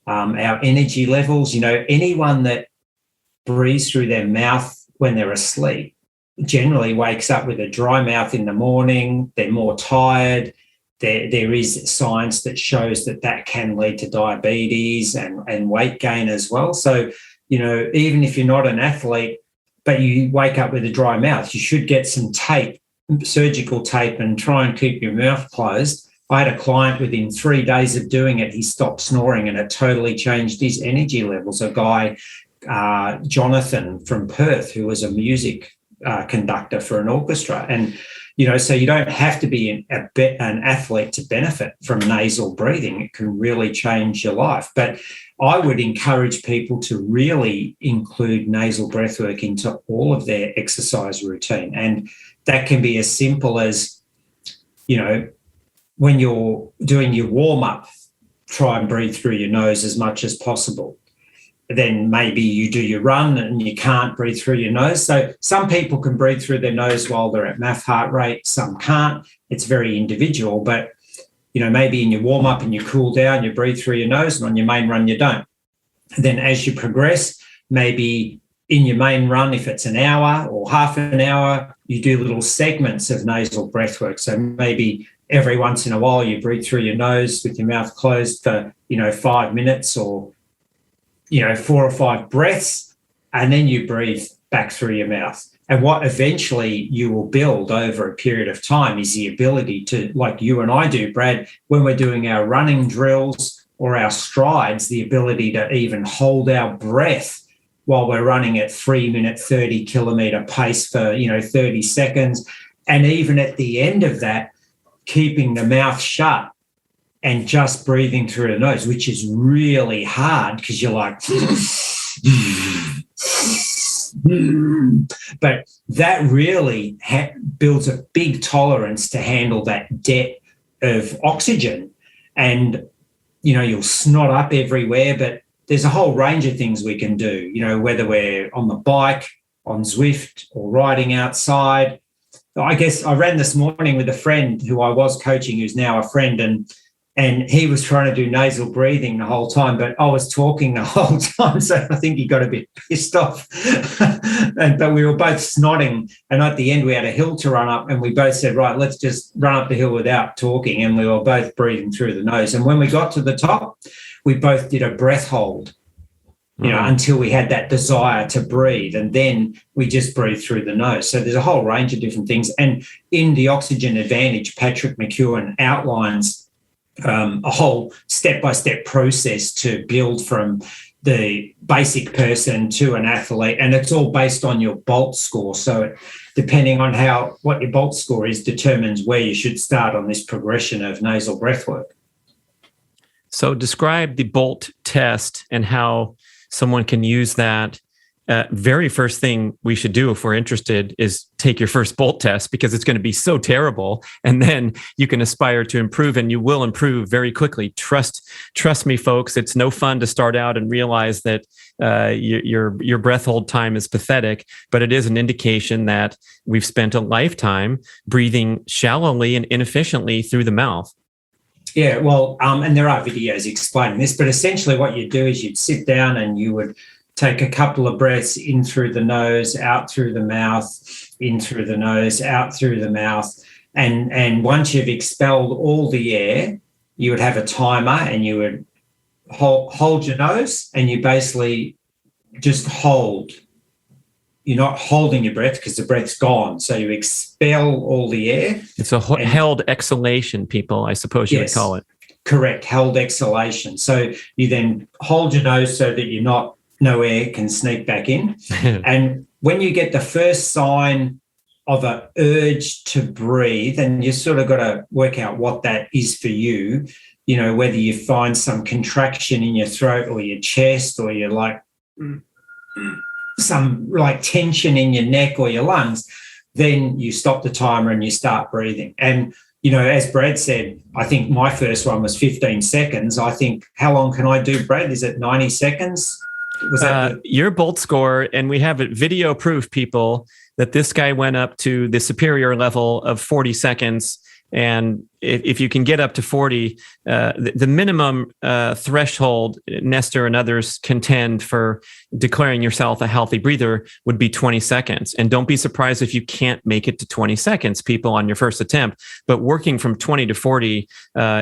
our energy levels. Anyone that breathes through their mouth when they're asleep generally wakes up with a dry mouth in the morning. They're more tired. There is science that shows that can lead to diabetes and weight gain as well. So, even if you're not an athlete, but you wake up with a dry mouth, you should get some tape, surgical tape, and try and keep your mouth closed. I had a client within 3 days of doing it, he stopped snoring, and it totally changed his energy levels. A guy, Jonathan from Perth, who was a music conductor for an orchestra. And, so you don't have to be an athlete to benefit from nasal breathing. It can really change your life. But I would encourage people to really include nasal breathwork into all of their exercise routine. And that can be as simple as, when you're doing your warm-up, try and breathe through your nose as much as possible. Then maybe you do your run and you can't breathe through your nose. So some people can breathe through their nose while they're at max heart rate, some can't. It's very individual, but maybe in your warm up and you cool down, you breathe through your nose, and on your main run you don't. Then as you progress, maybe in your main run, if it's an hour or half an hour, you do little segments of nasal breath work. So maybe every once in a while you breathe through your nose with your mouth closed for 5 minutes, or 4 or 5 breaths, and then you breathe back through your mouth. And what eventually you will build over a period of time is the ability to, like you and I do, Brad, when we're doing our running drills or our strides, the ability to even hold our breath while we're running at 3-minute, 30-kilometre pace for, 30 seconds. And even at the end of that, keeping the mouth shut and just breathing through the nose, which is really hard because you're like, but that really builds a big tolerance to handle that debt of oxygen. And, you'll snot up everywhere, but there's a whole range of things we can do, whether we're on the bike, on Zwift, or riding outside. I guess I ran this morning with a friend who I was coaching, who's now a friend, and And he was trying to do nasal breathing the whole time, but I was talking the whole time. So I think he got a bit pissed off. But we were both snotting. And at the end, we had a hill to run up. And we both said, right, let's just run up the hill without talking. And we were both breathing through the nose. And when we got to the top, we both did a breath hold, until we had that desire to breathe. And then we just breathed through the nose. So there's a whole range of different things. And in the Oxygen Advantage, Patrick McEwen outlines a whole step-by-step process to build from the basic person to an athlete, and it's all based on your BOLT score. So depending on what your BOLT score is determines where you should start on this progression of nasal breathwork. So describe the BOLT test and how someone can use that. Very first thing we should do if we're interested is take your first BOLT test, because it's going to be so terrible, and then you can aspire to improve, and you will improve very quickly. Trust me, folks. It's no fun to start out and realize that your breath hold time is pathetic, but it is an indication that we've spent a lifetime breathing shallowly and inefficiently through the mouth. Yeah, well, and there are videos explaining this, but essentially what you do is you'd sit down and you would take a couple of breaths in through the nose, out through the mouth, in through the nose, out through the mouth. And once you've expelled all the air, you would have a timer, and you would hold your nose, and you basically just hold. You're not holding your breath because the breath's gone. So you expel all the air. It's a held exhalation, people, I suppose you would call it. Correct, held exhalation. So you then hold your nose so that no air can sneak back in. And when you get the first sign of an urge to breathe, and you sort of got to work out what that is for you, whether you find some contraction in your throat or your chest, or you're like some like tension in your neck or your lungs, then you stop the timer and you start breathing. And, as Brad said, I think my first one was 15 seconds. I think, how long can I do, Brad? Is it 90 seconds? Was that your BOLT score, and we have it video proof, people, that this guy went up to the superior level of 40 seconds. And if you can get up to 40, the minimum threshold, Nestor and others contend for declaring yourself a healthy breather, would be 20 seconds. And don't be surprised if you can't make it to 20 seconds, people, on your first attempt. But working from 20 to 40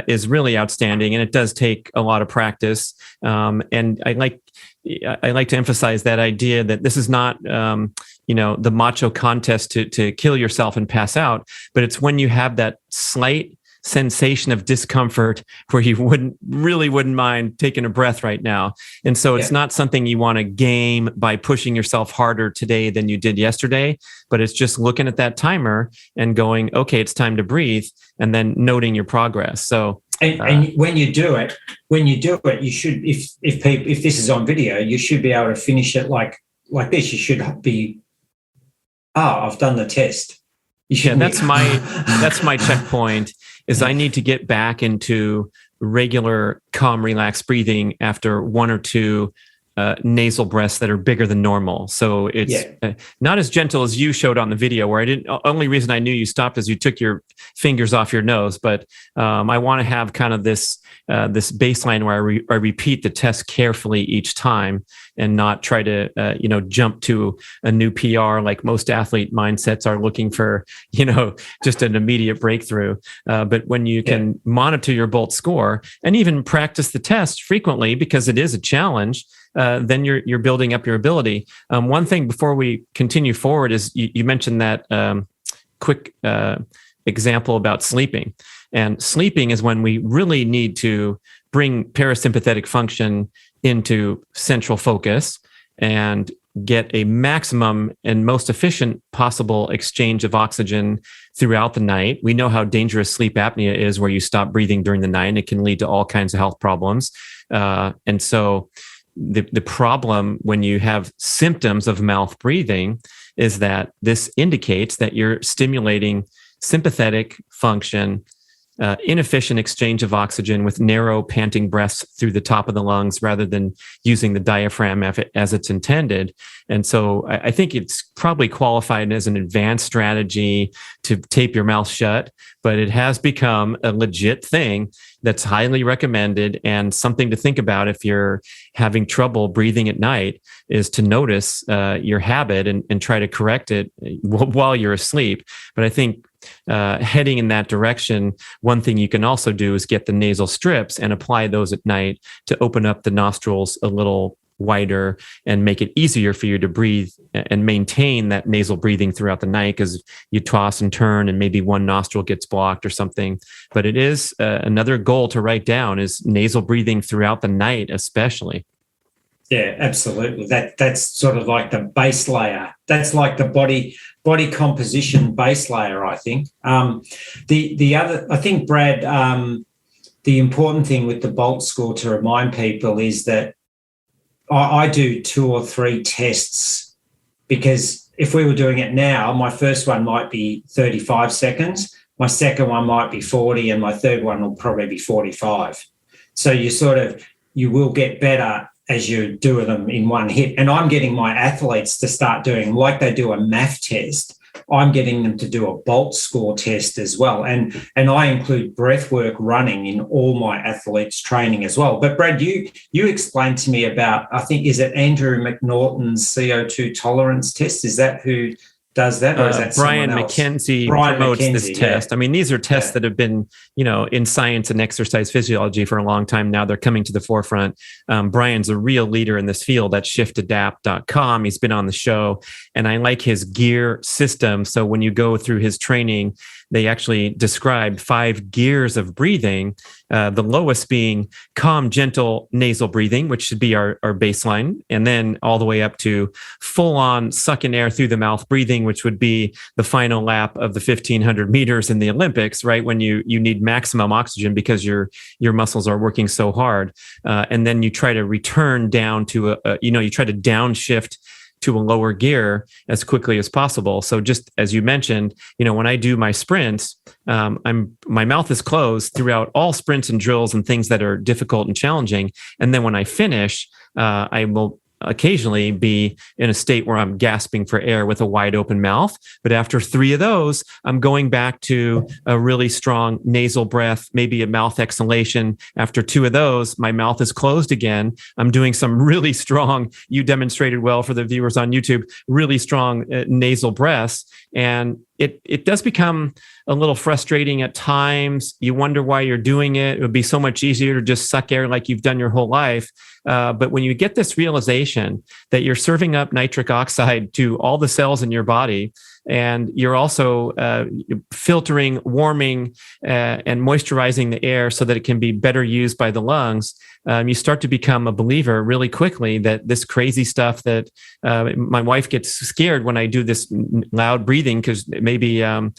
is really outstanding, and it does take a lot of practice. And I like to emphasize that idea that this is not the macho contest to kill yourself and pass out, but it's when you have that slight sensation of discomfort where you wouldn't mind taking a breath right now. And so it's not something you want to game by pushing yourself harder today than you did yesterday, but it's just looking at that timer and going, okay, it's time to breathe, and then noting your progress. So And when you do it, you should, if this is on video, you should be able to finish it like this. You should be, I've done the test. That's my checkpoint. Is I need to get back into regular, calm, relaxed breathing after one or two nasal breaths that are bigger than normal. So it's not as gentle as you showed on the video, where only reason I knew you stopped is you took your fingers off your nose. But I want to have kind of this baseline where I repeat the test carefully each time, and not try to jump to a new PR like most athlete mindsets are looking for, just an immediate breakthrough. But when you can monitor your BOLT score and even practice the test frequently, because it is a challenge, then you're building up your ability. One thing before we continue forward is you mentioned that quick example about sleeping. And sleeping is when we really need to bring parasympathetic function into central focus and get a maximum and most efficient possible exchange of oxygen throughout the night. We know how dangerous sleep apnea is, where you stop breathing during the night, and it can lead to all kinds of health problems. And so the problem when you have symptoms of mouth breathing is that this indicates that you're stimulating sympathetic function, inefficient exchange of oxygen with narrow panting breaths through the top of the lungs rather than using the diaphragm as it's intended. And so I think it's probably qualified as an advanced strategy to tape your mouth shut, but it has become a legit thing that's highly recommended, and something to think about if you're having trouble breathing at night is to notice your habit and try to correct it while you're asleep. But I think heading in that direction, one thing you can also do is get the nasal strips and apply those at night to open up the nostrils a little wider and make it easier for you to breathe and maintain that nasal breathing throughout the night, because you toss and turn and maybe one nostril gets blocked or something. But it is another goal to write down is nasal breathing throughout the night, especially. Yeah, absolutely. That's sort of like the base layer. That's like the body composition base layer, I think. The other, I think, Brad, the important thing with the BOLT score to remind people is that I do 2 or 3 tests, because if we were doing it now, my first one might be 35 seconds, my second one might be 40, and my third one will probably be 45. So you will get better as you're doing them in one hit. And I'm getting my athletes to start doing, like they do a math test, I'm getting them to do a BOLT score test as well. And I include breathwork running in all my athletes' training as well. But Brad, you explained to me about, I think, is it Andrew McNaughton's CO2 tolerance test? Is that who does that, or is that Brian someone else? McKenzie promotes this test. I mean, these are tests that have been, in science and exercise physiology for a long time now. They're coming to the forefront. Brian's a real leader in this field at shiftadapt.com. He's been on the show, and I like his gear system. So when you go through his training, they actually describe 5 gears of breathing, the lowest being calm, gentle nasal breathing, which should be our baseline, and then all the way up to full-on sucking air through the mouth breathing, which would be the final lap of the 1,500 meters in the Olympics, right? When you need maximum oxygen because your muscles are working so hard. And then you try to return down to you try to downshift to a lower gear as quickly as possible. So just as you mentioned, when I do my sprints, my mouth is closed throughout all sprints and drills and things that are difficult and challenging. And then when I finish, I will occasionally be in a state where I'm gasping for air with a wide open mouth. But after 3 of those, I'm going back to a really strong nasal breath, maybe a mouth exhalation. After 2 of those, my mouth is closed again. I'm doing some really strong, you demonstrated well for the viewers on YouTube, really strong nasal breaths. And it does become a little frustrating at times. You wonder why you're doing it. It would be so much easier to just suck air like you've done your whole life. But when you get this realization that you're serving up nitric oxide to all the cells in your body, and you're also filtering, warming, and moisturizing the air so that it can be better used by the lungs, you start to become a believer really quickly that this crazy stuff that my wife gets scared when I do this loud breathing, because maybe I'm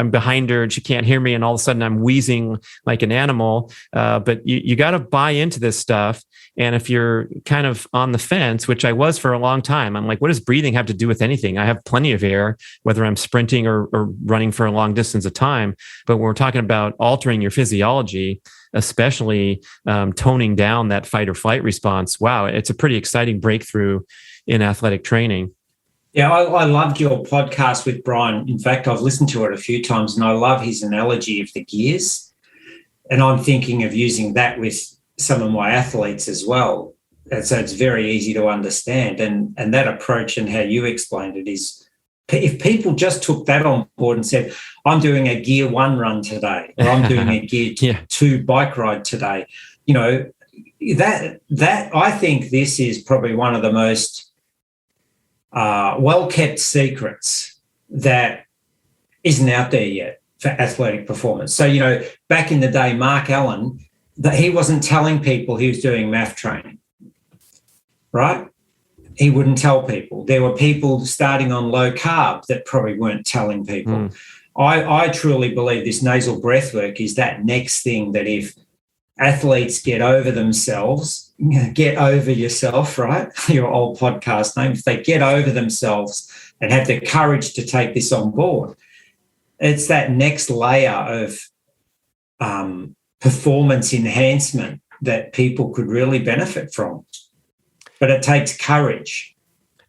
behind her and she can't hear me, and all of a sudden I'm wheezing like an animal. But you got to buy into this stuff. And if you're kind of on the fence, which I was for a long time, I'm like, what does breathing have to do with anything? I have plenty of air, whether I'm sprinting or running for a long distance of time. But when we're talking about altering your physiology, especially toning down that fight or flight response, wow, it's a pretty exciting breakthrough in athletic training. Yeah, I loved your podcast with Brian. In fact, I've listened to it a few times, and I love his analogy of the gears. And I'm thinking of using that with some of my athletes as well. And so it's very easy to understand. And that approach and how you explained it is, if people just took that on board and said, I'm doing a gear 1 run today, or I'm doing a gear 2 bike ride today, that I think this is probably one of the most well-kept secrets that isn't out there yet for athletic performance. So, back in the day, Mark Allen, that he wasn't telling people he was doing math training, right? He wouldn't tell people. There were people starting on low carb that probably weren't telling people. I truly believe this nasal breath work is that next thing, that if athletes get over themselves, get over yourself, right? Your old podcast name. If they get over themselves and have the courage to take this on board, it's that next layer of performance enhancement that people could really benefit from. But it takes courage.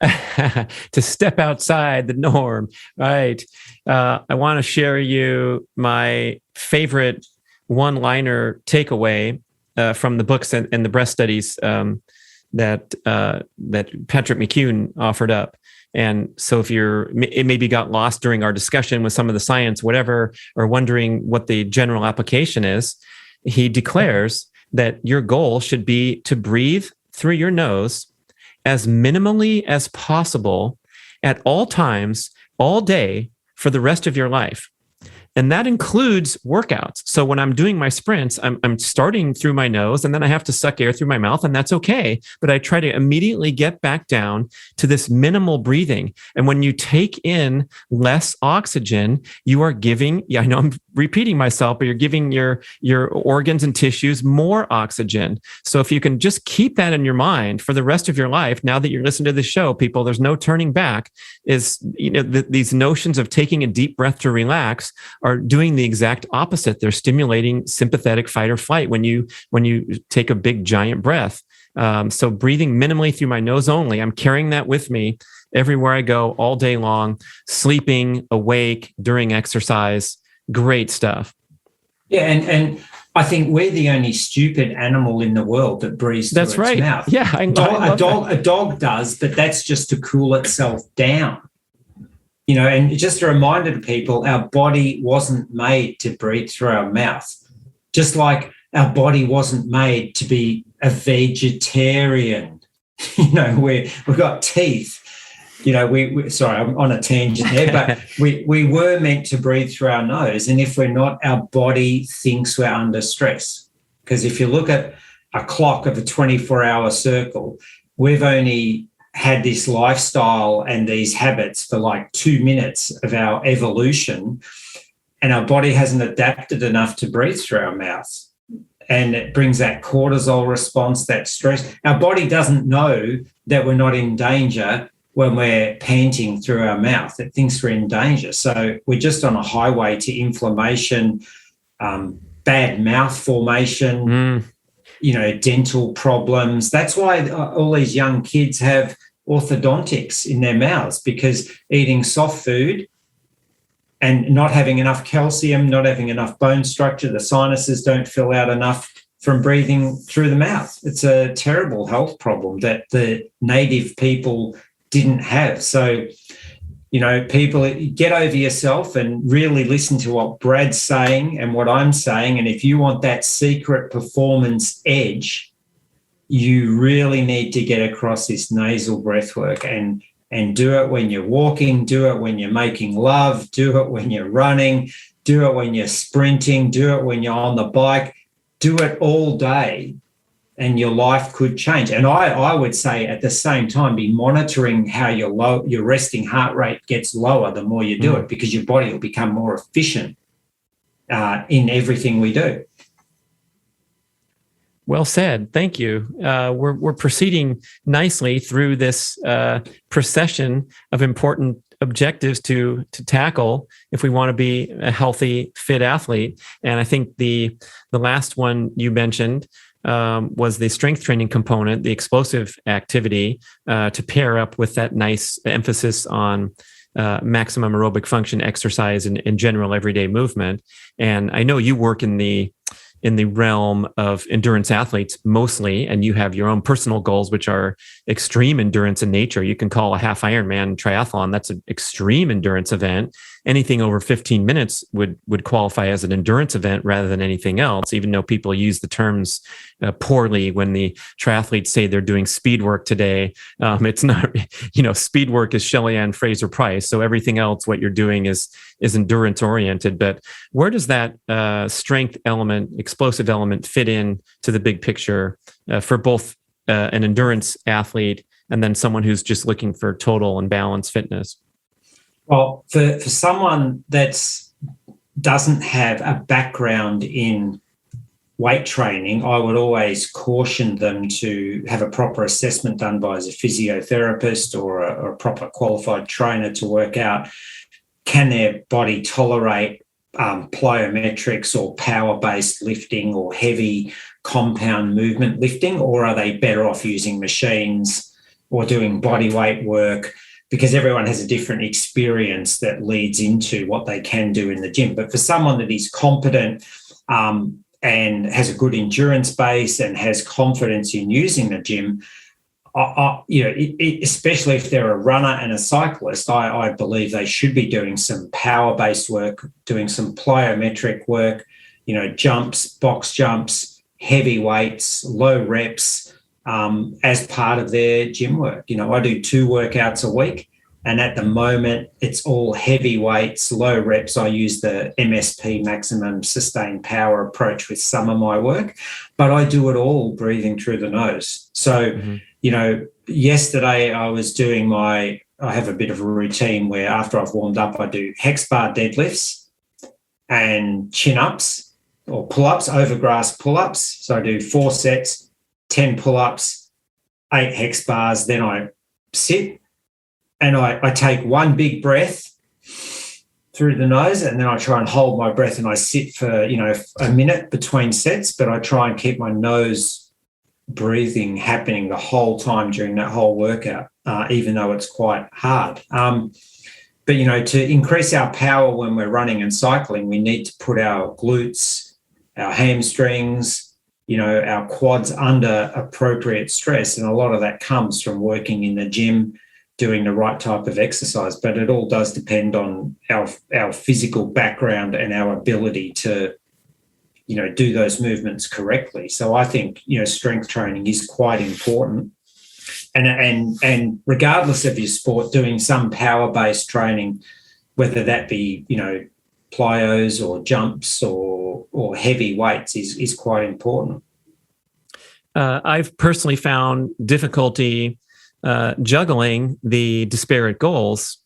to step outside the norm, right? I want to share you my favorite one-liner takeaway from the books and the breast studies that Patrick McCune offered up. And so if it maybe got lost during our discussion with some of the science, whatever, or wondering what the general application is, he declares that your goal should be to breathe through your nose as minimally as possible at all times, all day, for the rest of your life. And that includes workouts. So when I'm doing my sprints, I'm starting through my nose, and then I have to suck air through my mouth, and that's okay. But I try to immediately get back down to this minimal breathing. And when you take in less oxygen, you are giving, I know I'm repeating myself, but you're giving your organs and tissues more oxygen. So if you can just keep that in your mind for the rest of your life, now that you're listening to the show, people, there's no turning back, is, these notions of taking a deep breath to relax are doing the exact opposite. They're stimulating sympathetic fight or flight when you take a big giant breath. So breathing minimally through my nose only, I'm carrying that with me everywhere I go all day long, sleeping, awake, during exercise. Great stuff. Yeah, and I think we're the only stupid animal in the world that breathes through its mouth. Yeah, a dog does, but that's just to cool itself down. And just a reminder to people, our body wasn't made to breathe through our mouth. Just like our body wasn't made to be a vegetarian. We've got teeth. Sorry, I'm on a tangent there, but we were meant to breathe through our nose. And if we're not, our body thinks we're under stress. Because if you look at a clock of a 24-hour circle, we've only had this lifestyle and these habits for like 2 minutes of our evolution, and our body hasn't adapted enough to breathe through our mouth. And it brings that cortisol response, that stress. Our body doesn't know that we're not in danger when we're panting through our mouth. It thinks we're in danger. So we're just on a highway to inflammation, bad mouth formation, dental problems. That's why all these young kids have orthodontics in their mouths, because eating soft food and not having enough calcium, not having enough bone structure, the sinuses don't fill out enough from breathing through the mouth. It's a terrible health problem that the native people didn't have. So, people, get over yourself and really listen to what Brad's saying and what I'm saying. And if you want that secret performance edge, you really need to get across this nasal breath work and do it when you're walking, do it when you're making love, do it when you're running, do it when you're sprinting, do it when you're on the bike, do it all day. And your life could change. And I would say at the same time, be monitoring how your resting heart rate gets lower the more you do it, because your body will become more efficient in everything we do. Well said. Thank you. We're proceeding nicely through this procession of important objectives to tackle if we want to be a healthy, fit athlete. And I think the last one you mentioned was the strength training component, the explosive activity, to pair up with that nice emphasis on maximum aerobic function exercise and general everyday movement. And I know you work in the realm of endurance athletes mostly, and you have your own personal goals, which are extreme endurance in nature. You can call a half Ironman triathlon, that's an extreme endurance event. Anything over 15 minutes would qualify as an endurance event rather than anything else, even though people use the terms poorly when the triathletes say they're doing speed work today. It's not, speed work is Shelley-Ann Fraser-Price. So everything else, what you're doing is endurance oriented. But where does that strength element, explosive element fit in to the big picture for both an endurance athlete and then someone who's just looking for total and balanced fitness? Well, for someone that doesn't have a background in weight training, I would always caution them to have a proper assessment done by a physiotherapist or a proper qualified trainer to work out, can their body tolerate plyometrics or power-based lifting or heavy compound movement lifting, or are they better off using machines or doing body weight work, because everyone has a different experience that leads into what they can do in the gym. But for someone that is competent and has a good endurance base and has confidence in using the gym, especially if they're a runner and a cyclist, I believe they should be doing some power-based work, doing some plyometric work, jumps, box jumps, heavy weights, low reps, as part of their gym work. I do 2 workouts a week, and at the moment it's all heavy weights, low reps. I use the MSP, maximum sustained power approach, with some of my work, but I do it all breathing through the nose. So, yesterday I was doing I have a bit of a routine where after I've warmed up, I do hex bar deadlifts and chin-ups or pull-ups, over grass pull-ups. So I do 4 sets, 10 pull-ups, 8 hex bars. Then I sit and I take 1 big breath through the nose, and then I try and hold my breath, and I sit for, a minute between sets, but I try and keep my nose breathing happening the whole time during that whole workout, even though it's quite hard. But, to increase our power when we're running and cycling, we need to put our glutes, our hamstrings, our quads under appropriate stress. And a lot of that comes from working in the gym, doing the right type of exercise. But it all does depend on our physical background and our ability to, do those movements correctly. So I think, strength training is quite important. And regardless of your sport, doing some power-based training, whether that be, plyos or jumps or heavy weights, is quite important. I've personally found difficulty juggling the disparate goals.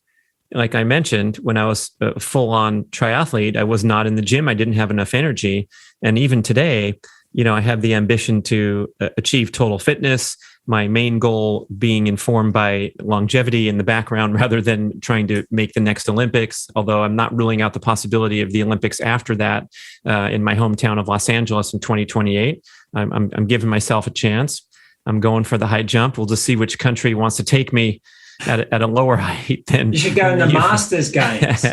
Like I mentioned, when I was a full-on triathlete, I was not in the gym. I didn't have enough energy. And even today, I have the ambition to achieve total fitness, my main goal being informed by longevity in the background rather than trying to make the next Olympics, although I'm not ruling out the possibility of the Olympics after that in my hometown of Los Angeles in 2028. I'm giving myself a chance. I'm going for the high jump. We'll just see which country wants to take me at a lower height than you should go in the Masters games.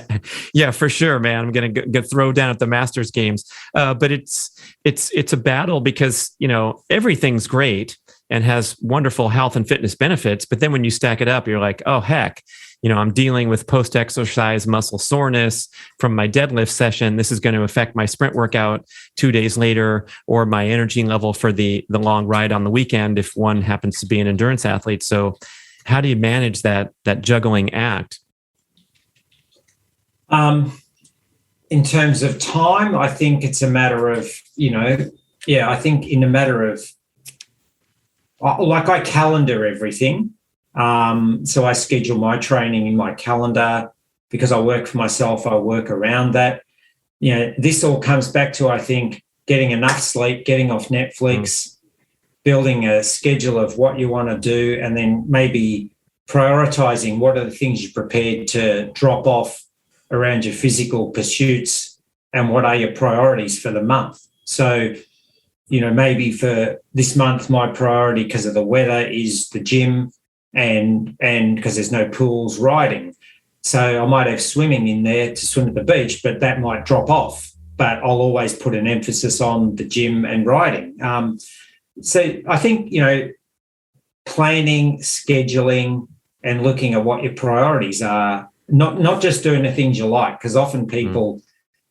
Yeah, for sure, man. I'm going to go throw down at the Masters games. But it's a battle because, everything's great and has wonderful health and fitness benefits. But then when you stack it up, you're like, oh, heck, I'm dealing with post-exercise muscle soreness from my deadlift session. This is going to affect my sprint workout 2 days later, or my energy level for the long ride on the weekend if one happens to be an endurance athlete. So how do you manage that juggling act? In terms of time, I think it's a matter of, I think in a matter of, I calendar everything. So I schedule my training in my calendar because I work for myself. I work around that. This all comes back to, I think, getting enough sleep, getting off Netflix, building a schedule of what you want to do, and then maybe prioritizing what are the things you're prepared to drop off around your physical pursuits and what are your priorities for the month. So, maybe for this month, my priority because of the weather is the gym and because there's no pools, riding. So I might have swimming in there to swim at the beach, but that might drop off. But I'll always put an emphasis on the gym and riding. So I think, planning, scheduling, and looking at what your priorities are, not just doing the things you like, because often people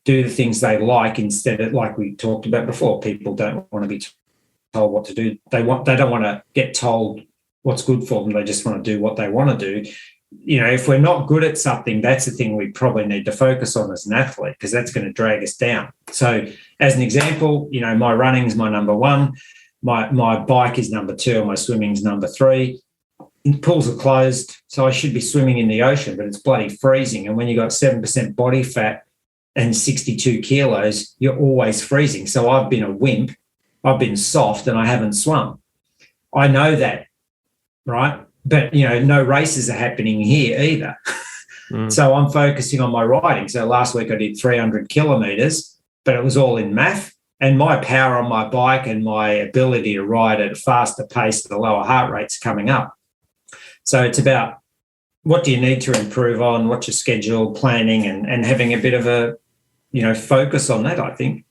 do the things they like instead of, like we talked about before, people don't want to be told what to do. They don't want to get told what's good for them. They just want to do what they want to do. If we're not good at something, that's the thing we probably need to focus on as an athlete, because that's going to drag us down. So as an example, my running's my number one. My bike is number two, and my swimming's number three. Pools are closed, so I should be swimming in the ocean, but it's bloody freezing. And when you've got 7% body fat and 62 kilos, you're always freezing. So I've been a wimp, I've been soft, and I haven't swum. I know that, right? But, no races are happening here either. So I'm focusing on my riding. So last week I did 300 kilometres, but it was all in MAF. And my power on my bike and my ability to ride at a faster pace at a lower heart rate's coming up. So it's about what do you need to improve on, what's your schedule, planning, and having a bit of a, focus on that, I think.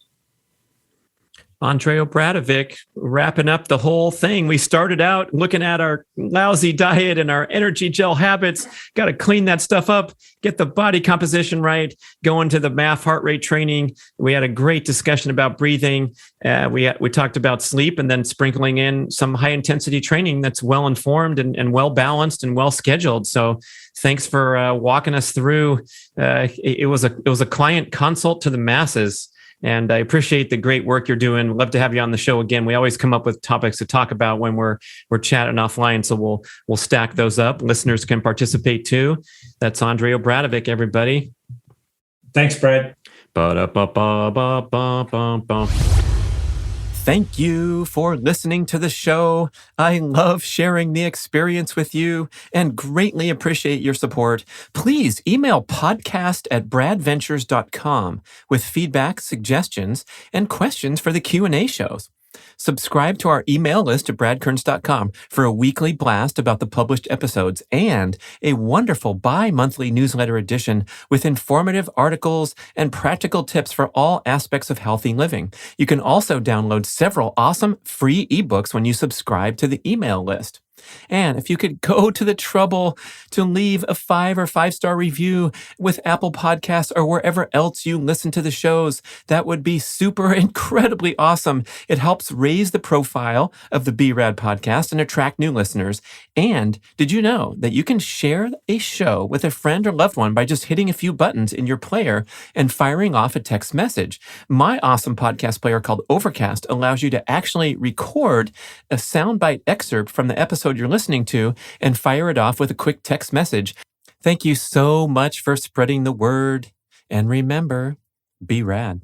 Andre Obradovic, wrapping up the whole thing. We started out looking at our lousy diet and our energy gel habits. Got to clean that stuff up, get the body composition right, go into the MAF heart rate training. We had a great discussion about breathing. We talked about sleep, and then sprinkling in some high intensity training that's well informed and well balanced and well scheduled. So thanks for walking us through. It was a client consult to the masses. And I appreciate the great work you're doing. Love to have you on the show again. We always come up with topics to talk about when we're chatting offline. So we'll stack those up. Listeners can participate too. That's Andre Obradovic, everybody. Thanks, Brad. Thank you for listening to the show. I love sharing the experience with you and greatly appreciate your support. Please email podcast@bradventures.com with feedback, suggestions, and questions for the Q&A shows. Subscribe to our email list at bradkearns.com for a weekly blast about the published episodes and a wonderful bi-monthly newsletter edition with informative articles and practical tips for all aspects of healthy living. You can also download several awesome free ebooks when you subscribe to the email list. And if you could go to the trouble to leave a 5 or 5-star review with Apple Podcasts or wherever else you listen to the shows, that would be super incredibly awesome. It helps raise the profile of the B.rad podcast and attract new listeners. And did you know that you can share a show with a friend or loved one by just hitting a few buttons in your player and firing off a text message? My awesome podcast player called Overcast allows you to actually record a soundbite excerpt from the episode you're listening to and fire it off with a quick text message. Thank you so much for spreading the word. And remember, be rad.